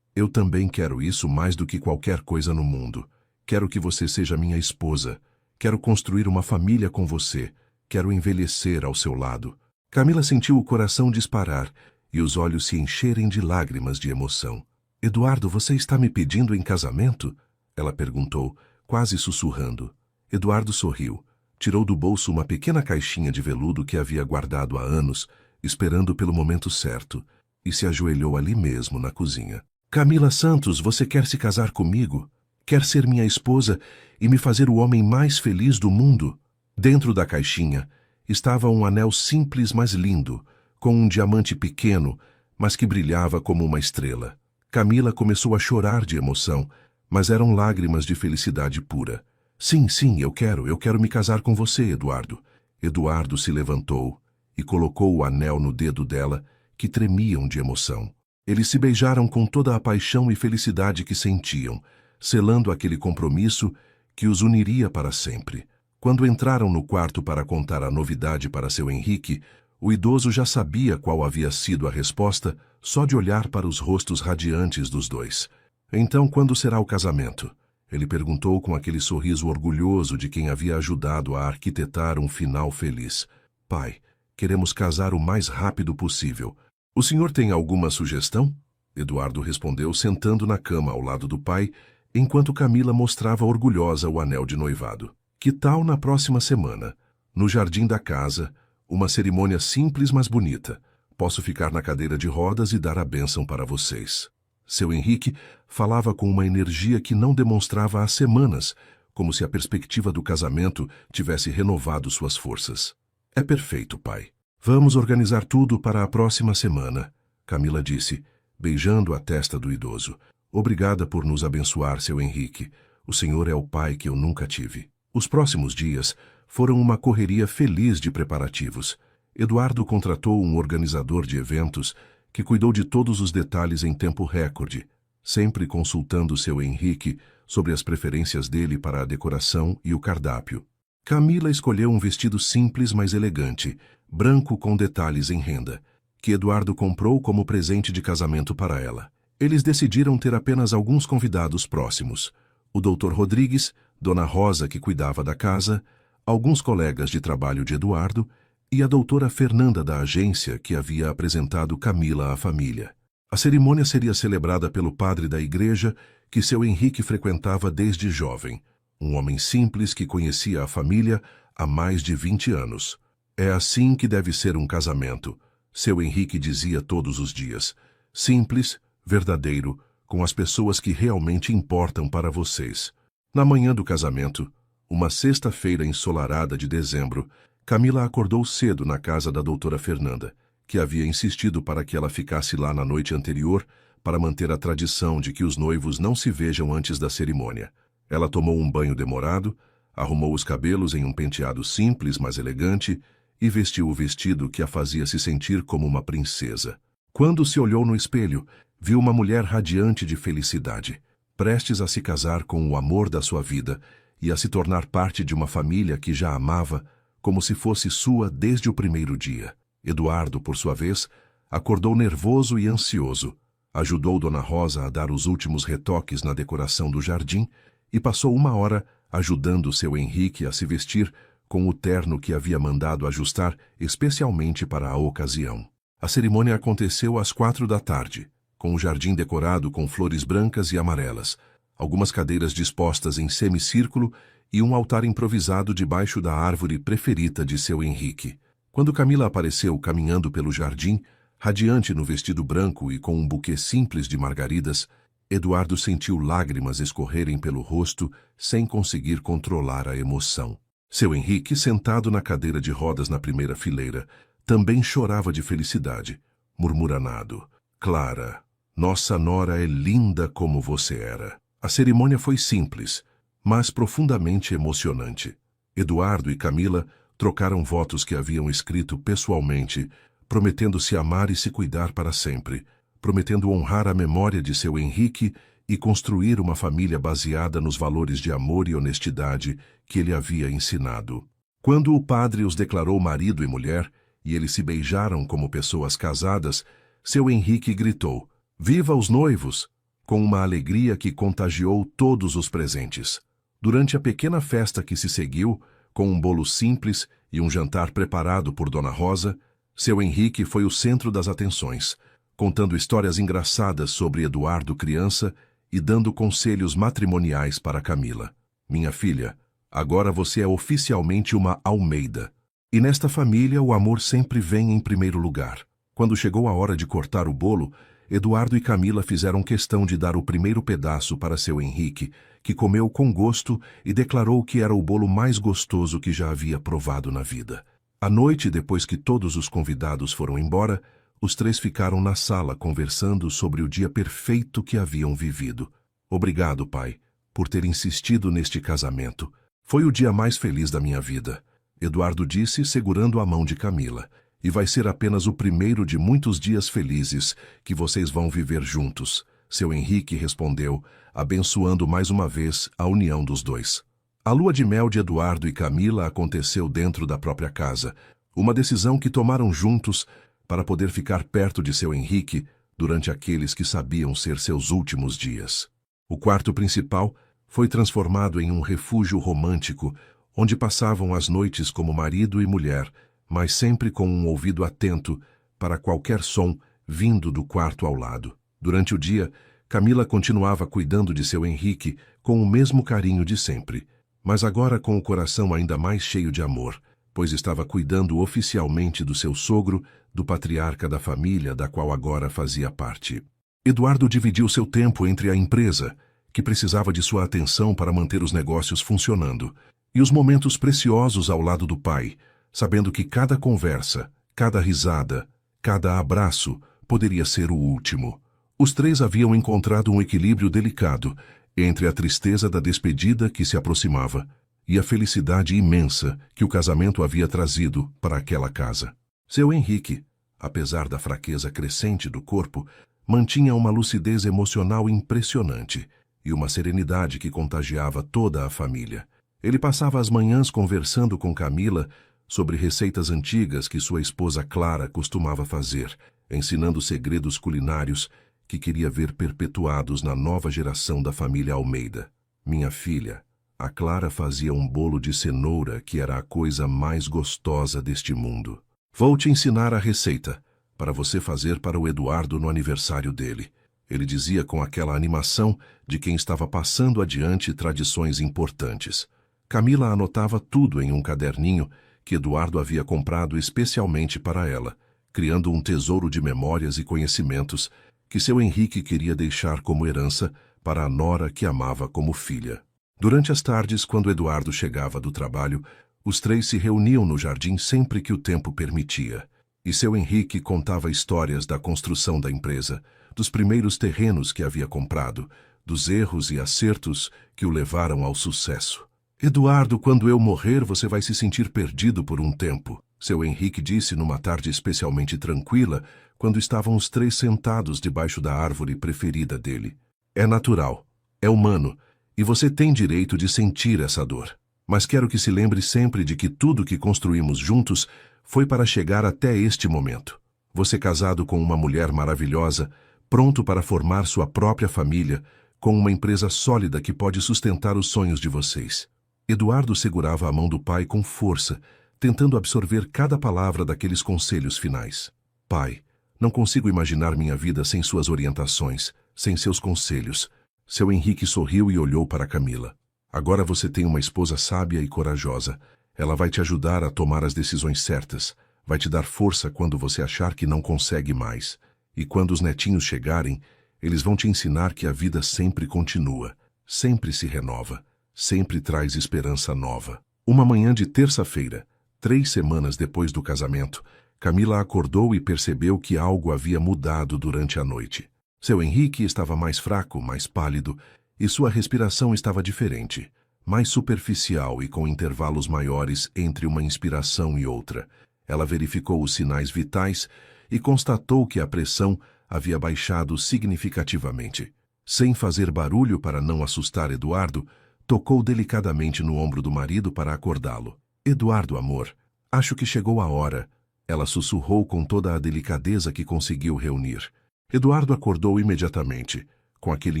[SPEAKER 1] também quero isso mais do que qualquer coisa no mundo. Quero que você seja minha esposa. Quero construir uma família com você. Quero envelhecer ao seu lado. Camila sentiu o coração disparar e os olhos se encherem de lágrimas de emoção. Eduardo, você está me pedindo em casamento? Ela perguntou, quase sussurrando. Eduardo sorriu. Tirou do bolso uma pequena caixinha de veludo que havia guardado há anos, esperando pelo momento certo, e se ajoelhou ali mesmo na cozinha. Camila Santos, você quer se casar comigo? Quer ser minha esposa e me fazer o homem mais feliz do mundo? Dentro da caixinha estava um anel simples, mas lindo, com um diamante pequeno, mas que brilhava como uma estrela. Camila começou a chorar de emoção, mas eram lágrimas de felicidade pura. Sim, eu quero me casar com você, Eduardo. Eduardo se levantou e colocou o anel no dedo dela, que tremiam de emoção. Eles se beijaram com toda a paixão e felicidade que sentiam, selando aquele compromisso que os uniria para sempre. Quando entraram no quarto para contar a novidade para seu Henrique, o idoso já sabia qual havia sido a resposta só de olhar para os rostos radiantes dos dois. Então, quando será o casamento? Ele perguntou com aquele sorriso orgulhoso de quem havia ajudado a arquitetar um final feliz. Pai, queremos casar o mais rápido possível. O senhor tem alguma sugestão? Eduardo respondeu, sentando na cama ao lado do pai, enquanto Camila mostrava orgulhosa o anel de noivado. Que tal na próxima semana? No jardim da casa, uma cerimônia simples, mas bonita. Posso ficar na cadeira de rodas e dar a bênção para vocês. Seu Henrique falava com uma energia que não demonstrava há semanas, como se a perspectiva do casamento tivesse renovado suas forças. É perfeito, pai. Vamos organizar tudo para a próxima semana, Camila disse, beijando a testa do idoso. Obrigada por nos abençoar, seu Henrique. O senhor é o pai que eu nunca tive. Os próximos dias foram uma correria feliz de preparativos. Eduardo contratou um organizador de eventos que cuidou de todos os detalhes em tempo recorde, sempre consultando seu Henrique sobre as preferências dele para a decoração e o cardápio. Camila escolheu um vestido simples, mas elegante, branco com detalhes em renda, que Eduardo comprou como presente de casamento para ela. Eles decidiram ter apenas alguns convidados próximos: o Dr. Rodrigues, Dona Rosa, que cuidava da casa, alguns colegas de trabalho de Eduardo e a doutora Fernanda da agência, que havia apresentado Camila à família. A cerimônia seria celebrada pelo padre da igreja que seu Henrique frequentava desde jovem, um homem simples que conhecia a família há mais de 20 anos. É assim que deve ser um casamento, seu Henrique dizia todos os dias. Simples, verdadeiro, com as pessoas que realmente importam para vocês. Na manhã do casamento, uma sexta-feira ensolarada de dezembro, Camila acordou cedo na casa da doutora Fernanda, que havia insistido para que ela ficasse lá na noite anterior para manter a tradição de que os noivos não se vejam antes da cerimônia. Ela tomou um banho demorado, arrumou os cabelos em um penteado simples, mas elegante, e vestiu o vestido que a fazia se sentir como uma princesa. Quando se olhou no espelho, viu uma mulher radiante de felicidade, prestes a se casar com o amor da sua vida e a se tornar parte de uma família que já amava como se fosse sua desde o primeiro dia. Eduardo, por sua vez, acordou nervoso e ansioso, ajudou Dona Rosa a dar os últimos retoques na decoração do jardim e passou uma hora ajudando seu Henrique a se vestir com o terno que havia mandado ajustar especialmente para a ocasião. A cerimônia aconteceu às 4 da tarde, com o jardim decorado com flores brancas e amarelas, algumas cadeiras dispostas em semicírculo e um altar improvisado debaixo da árvore preferida de seu Henrique. Quando Camila apareceu caminhando pelo jardim, radiante no vestido branco e com um buquê simples de margaridas, Eduardo sentiu lágrimas escorrerem pelo rosto sem conseguir controlar a emoção. Seu Henrique, sentado na cadeira de rodas na primeira fileira, também chorava de felicidade, murmuranado. Clara, nossa nora é linda como você era. A cerimônia foi simples, mas profundamente emocionante. Eduardo e Camila trocaram votos que haviam escrito pessoalmente, prometendo se amar e se cuidar para sempre, prometendo honrar a memória de seu Henrique e construir uma família baseada nos valores de amor e honestidade que ele havia ensinado. Quando o padre os declarou marido e mulher, e eles se beijaram como pessoas casadas, seu Henrique gritou, "Viva os noivos!", com uma alegria que contagiou todos os presentes. Durante a pequena festa que se seguiu, com um bolo simples e um jantar preparado por Dona Rosa, seu Henrique foi o centro das atenções, contando histórias engraçadas sobre Eduardo criança e dando conselhos matrimoniais para Camila. "Minha filha, agora você é oficialmente uma Almeida. E nesta família o amor sempre vem em primeiro lugar." Quando chegou a hora de cortar o bolo, Eduardo e Camila fizeram questão de dar o primeiro pedaço para seu Henrique, que comeu com gosto e declarou que era o bolo mais gostoso que já havia provado na vida. À noite, depois que todos os convidados foram embora, os três ficaram na sala conversando sobre o dia perfeito que haviam vivido. "Obrigado, pai, por ter insistido neste casamento. Foi o dia mais feliz da minha vida", Eduardo disse, segurando a mão de Camila. "E vai ser apenas o primeiro de muitos dias felizes que vocês vão viver juntos", seu Henrique respondeu, abençoando mais uma vez a união dos dois. A lua de mel de Eduardo e Camila aconteceu dentro da própria casa, uma decisão que tomaram juntos para poder ficar perto de seu Henrique durante aqueles que sabiam ser seus últimos dias. O quarto principal foi transformado em um refúgio romântico, onde passavam as noites como marido e mulher, mas sempre com um ouvido atento para qualquer som vindo do quarto ao lado. Durante o dia, Camila continuava cuidando de seu Henrique com o mesmo carinho de sempre, mas agora com o coração ainda mais cheio de amor, pois estava cuidando oficialmente do seu sogro, do patriarca da família da qual agora fazia parte. Eduardo dividiu seu tempo entre a empresa, que precisava de sua atenção para manter os negócios funcionando, e os momentos preciosos ao lado do pai, sabendo que cada conversa, cada risada, cada abraço poderia ser o último. Os três haviam encontrado um equilíbrio delicado entre a tristeza da despedida que se aproximava e a felicidade imensa que o casamento havia trazido para aquela casa. Seu Henrique, apesar da fraqueza crescente do corpo, mantinha uma lucidez emocional impressionante e uma serenidade que contagiava toda a família. Ele passava as manhãs conversando com Camila sobre receitas antigas que sua esposa Clara costumava fazer, ensinando segredos culinários que queria ver perpetuados na nova geração da família Almeida. "Minha filha, A Clara fazia um bolo de cenoura que era a coisa mais gostosa deste mundo. Vou te ensinar a receita, para você fazer para o Eduardo no aniversário dele. Ele dizia com aquela animação de quem estava passando adiante tradições importantes. Camila anotava tudo em um caderninho que Eduardo havia comprado especialmente para ela, criando um tesouro de memórias e conhecimentos que seu Henrique queria deixar como herança para a nora que amava como filha. Durante as tardes, quando Eduardo chegava do trabalho, os três se reuniam no jardim sempre que o tempo permitia. E seu Henrique contava histórias da construção da empresa, dos primeiros terrenos que havia comprado, dos erros e acertos que o levaram ao sucesso. Eduardo, quando eu morrer, você vai se sentir perdido por um tempo, seu Henrique disse numa tarde especialmente tranquila, quando estavam os três sentados debaixo da árvore preferida dele. É natural, é humano, e você tem direito de sentir essa dor. Mas quero que se lembre sempre de que tudo que construímos juntos foi para chegar até este momento. Você casado com uma mulher maravilhosa, pronto para formar sua própria família, com uma empresa sólida que pode sustentar os sonhos de vocês. Eduardo segurava a mão do pai com força, tentando absorver cada palavra daqueles conselhos finais. Pai, não consigo imaginar minha vida sem suas orientações, sem seus conselhos. Seu Henrique sorriu e olhou para Camila. Agora você tem uma esposa sábia e corajosa. Ela vai te ajudar a tomar as decisões certas, vai te dar força quando você achar que não consegue mais. E quando os netinhos chegarem, eles vão te ensinar que a vida sempre continua, sempre se renova, sempre traz esperança nova. Uma manhã de terça-feira, 3 semanas depois do casamento, Camila acordou e percebeu que algo havia mudado durante a noite. Seu Henrique estava mais fraco, mais pálido, e sua respiração estava diferente, mais superficial e com intervalos maiores entre uma inspiração e outra. Ela verificou os sinais vitais e constatou que a pressão havia baixado significativamente. Sem fazer barulho para não assustar Eduardo, tocou delicadamente no ombro do marido para acordá-lo. Eduardo, amor, acho que chegou a hora. Ela sussurrou com toda a delicadeza que conseguiu reunir. Eduardo acordou imediatamente, com aquele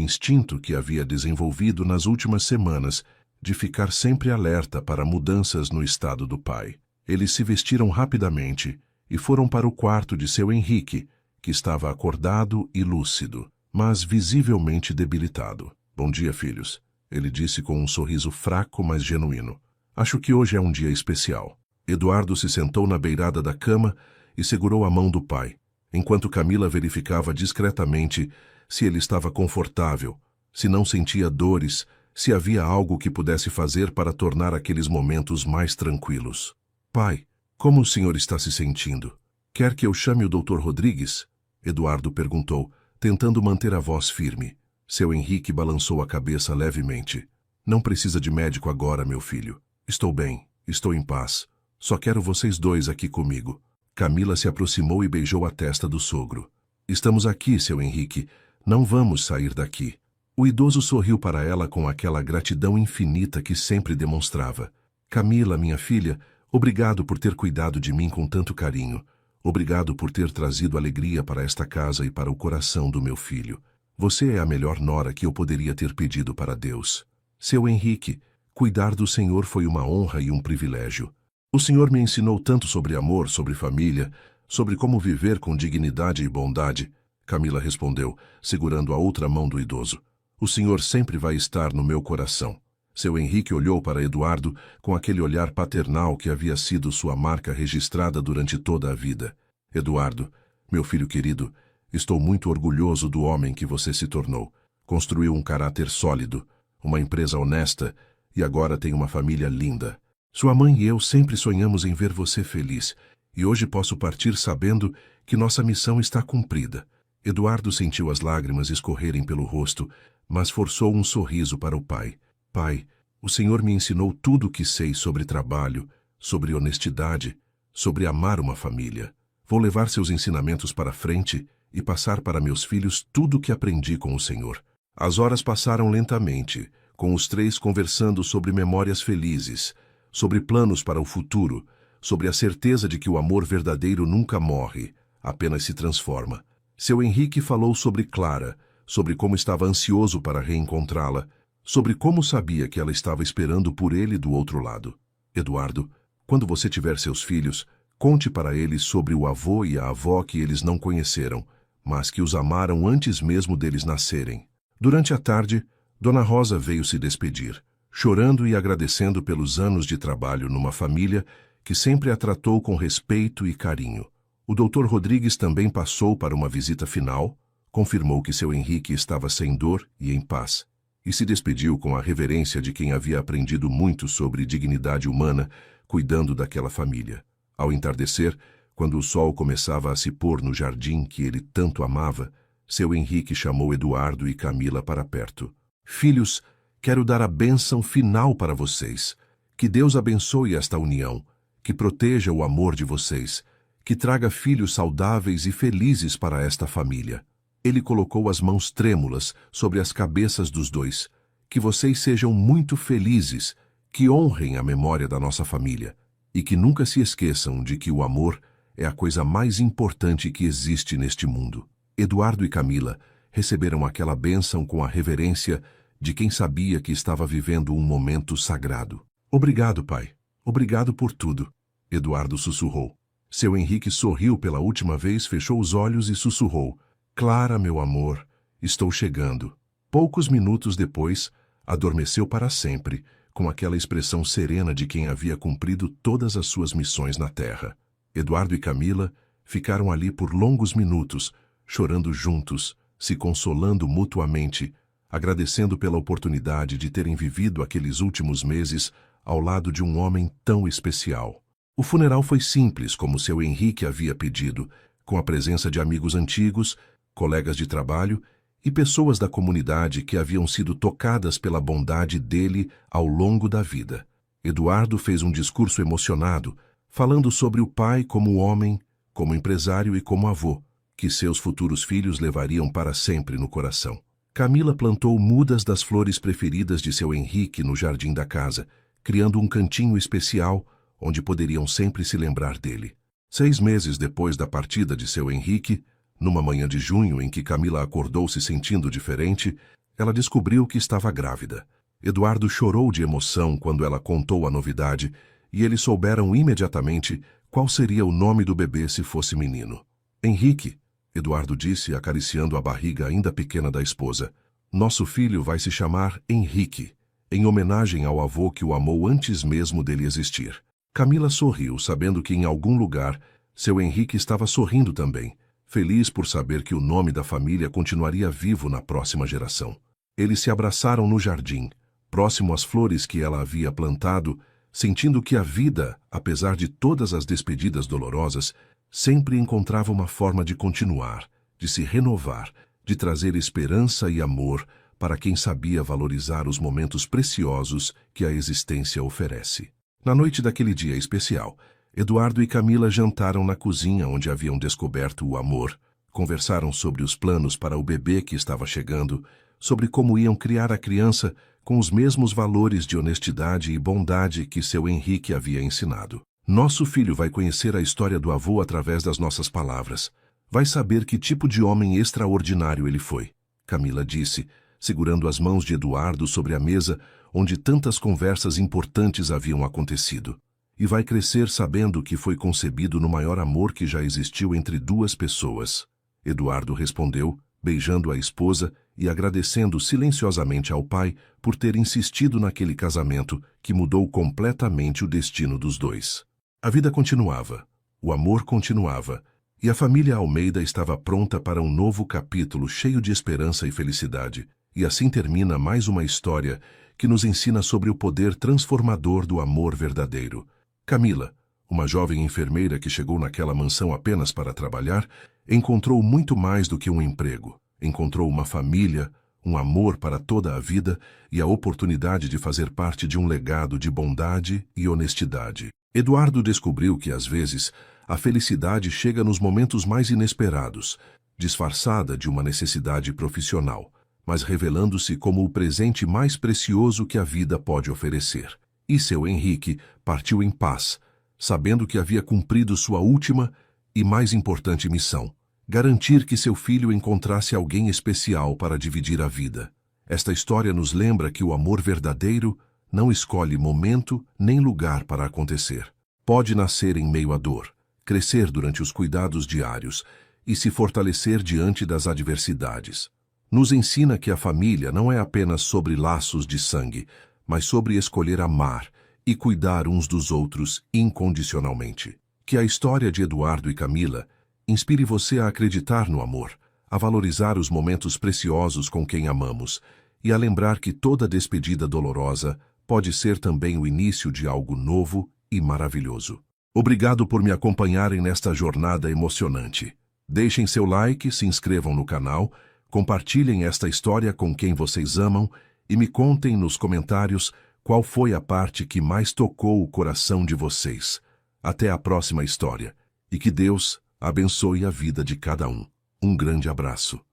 [SPEAKER 1] instinto que havia desenvolvido nas últimas semanas de ficar sempre alerta para mudanças no estado do pai. Eles se vestiram rapidamente e foram para o quarto de seu Henrique, que estava acordado e lúcido, mas visivelmente debilitado. Bom dia, filhos, ele disse com um sorriso fraco, mas genuíno. Acho que hoje é um dia especial. Eduardo se sentou na beirada da cama e segurou a mão do pai, enquanto Camila verificava discretamente se ele estava confortável, se não sentia dores, se havia algo que pudesse fazer para tornar aqueles momentos mais tranquilos. Pai, como o senhor está se sentindo? Quer que eu chame o Dr. Rodrigues? Eduardo perguntou, tentando manter a voz firme. Seu Henrique balançou a cabeça levemente. Não precisa de médico agora, meu filho. Estou bem, estou em paz. Só quero vocês dois aqui comigo. Camila se aproximou e beijou a testa do sogro. Estamos aqui, seu Henrique. Não vamos sair daqui. O idoso sorriu para ela com aquela gratidão infinita que sempre demonstrava. Camila, minha filha, obrigado por ter cuidado de mim com tanto carinho. Obrigado por ter trazido alegria para esta casa e para o coração do meu filho. Você é a melhor nora que eu poderia ter pedido para Deus. Seu Henrique, cuidar do Senhor foi uma honra e um privilégio. O Senhor me ensinou tanto sobre amor, sobre família, sobre como viver com dignidade e bondade. Camila respondeu, segurando a outra mão do idoso. O Senhor sempre vai estar no meu coração. Seu Henrique olhou para Eduardo com aquele olhar paternal que havia sido sua marca registrada durante toda a vida. Eduardo, meu filho querido, estou muito orgulhoso do homem que você se tornou. Construiu um caráter sólido, uma empresa honesta e agora tem uma família linda. Sua mãe e eu sempre sonhamos em ver você feliz, e hoje posso partir sabendo que nossa missão está cumprida. Eduardo sentiu as lágrimas escorrerem pelo rosto, mas forçou um sorriso para o pai. Pai, o Senhor me ensinou tudo o que sei sobre trabalho, sobre honestidade, sobre amar uma família. Vou levar seus ensinamentos para frente e passar para meus filhos tudo o que aprendi com o Senhor. As horas passaram lentamente, com os três conversando sobre memórias felizes, sobre planos para o futuro, sobre a certeza de que o amor verdadeiro nunca morre, apenas se transforma. Seu Henrique falou sobre Clara, sobre como estava ansioso para reencontrá-la, sobre como sabia que ela estava esperando por ele do outro lado. Eduardo, quando você tiver seus filhos, conte para eles sobre o avô e a avó que eles não conheceram, mas que os amaram antes mesmo deles nascerem. Durante a tarde, Dona Rosa veio se despedir, chorando e agradecendo pelos anos de trabalho numa família que sempre a tratou com respeito e carinho. O Dr. Rodrigues também passou para uma visita final, confirmou que seu Henrique estava sem dor e em paz, e se despediu com a reverência de quem havia aprendido muito sobre dignidade humana, cuidando daquela família. Ao entardecer, quando o sol começava a se pôr no jardim que ele tanto amava, seu Henrique chamou Eduardo e Camila para perto. Filhos, quero dar a bênção final para vocês. Que Deus abençoe esta união, que proteja o amor de vocês, que traga filhos saudáveis e felizes para esta família. Ele colocou as mãos trêmulas sobre as cabeças dos dois. Que vocês sejam muito felizes, que honrem a memória da nossa família e que nunca se esqueçam de que o amor é a coisa mais importante que existe neste mundo. Eduardo e Camila receberam aquela bênção com a reverência de quem sabia que estava vivendo um momento sagrado. Obrigado, pai. Obrigado por tudo. Eduardo sussurrou. Seu Henrique sorriu pela última vez, fechou os olhos e sussurrou. Clara, meu amor, estou chegando. Poucos minutos depois, adormeceu para sempre, com aquela expressão serena de quem havia cumprido todas as suas missões na terra. Eduardo e Camila ficaram ali por longos minutos, chorando juntos, se consolando mutuamente, agradecendo pela oportunidade de terem vivido aqueles últimos meses ao lado de um homem tão especial. O funeral foi simples, como seu Henrique havia pedido, com a presença de amigos antigos, colegas de trabalho e pessoas da comunidade que haviam sido tocadas pela bondade dele ao longo da vida. Eduardo fez um discurso emocionado, falando sobre o pai como homem, como empresário e como avô, que seus futuros filhos levariam para sempre no coração. Camila plantou mudas das flores preferidas de seu Henrique no jardim da casa, criando um cantinho especial onde poderiam sempre se lembrar dele. 6 meses depois da partida de seu Henrique, numa manhã de junho em que Camila acordou se sentindo diferente, ela descobriu que estava grávida. Eduardo chorou de emoção quando ela contou a novidade e eles souberam imediatamente qual seria o nome do bebê se fosse menino. Henrique, Eduardo disse, acariciando a barriga ainda pequena da esposa. Nosso filho vai se chamar Henrique, em homenagem ao avô que o amou antes mesmo dele existir. Camila sorriu, sabendo que em algum lugar seu Henrique estava sorrindo também, feliz por saber que o nome da família continuaria vivo na próxima geração. Eles se abraçaram no jardim, próximo às flores que ela havia plantado, sentindo que a vida, apesar de todas as despedidas dolorosas, sempre encontrava uma forma de continuar, de se renovar, de trazer esperança e amor para quem sabia valorizar os momentos preciosos que a existência oferece. Na noite daquele dia especial, Eduardo e Camila jantaram na cozinha onde haviam descoberto o amor, conversaram sobre os planos para o bebê que estava chegando, sobre como iam criar a criança com os mesmos valores de honestidade e bondade que seu Henrique havia ensinado. Nosso filho vai conhecer a história do avô através das nossas palavras. Vai saber que tipo de homem extraordinário ele foi, Camila disse, segurando as mãos de Eduardo sobre a mesa onde tantas conversas importantes haviam acontecido. E vai crescer sabendo que foi concebido no maior amor que já existiu entre duas pessoas. Eduardo respondeu, beijando a esposa e agradecendo silenciosamente ao pai por ter insistido naquele casamento que mudou completamente o destino dos dois. A vida continuava, o amor continuava, e a família Almeida estava pronta para um novo capítulo cheio de esperança e felicidade. E assim termina mais uma história que nos ensina sobre o poder transformador do amor verdadeiro. Camila, uma jovem enfermeira que chegou naquela mansão apenas para trabalhar, encontrou muito mais do que um emprego. Encontrou uma família, um amor para toda a vida e a oportunidade de fazer parte de um legado de bondade e honestidade. Eduardo descobriu que, às vezes, a felicidade chega nos momentos mais inesperados, disfarçada de uma necessidade profissional, mas revelando-se como o presente mais precioso que a vida pode oferecer. E seu Henrique partiu em paz, sabendo que havia cumprido sua última e mais importante missão, garantir que seu filho encontrasse alguém especial para dividir a vida. Esta história nos lembra que o amor verdadeiro não escolhe momento nem lugar para acontecer. Pode nascer em meio à dor, crescer durante os cuidados diários e se fortalecer diante das adversidades. Nos ensina que a família não é apenas sobre laços de sangue, mas sobre escolher amar e cuidar uns dos outros incondicionalmente. Que a história de Eduardo e Camila inspire você a acreditar no amor, a valorizar os momentos preciosos com quem amamos e a lembrar que toda despedida dolorosa pode ser também o início de algo novo e maravilhoso. Obrigado por me acompanharem nesta jornada emocionante. Deixem seu like, se inscrevam no canal, compartilhem esta história com quem vocês amam e me contem nos comentários qual foi a parte que mais tocou o coração de vocês. Até a próxima história e que Deus abençoe a vida de cada um. Um grande abraço.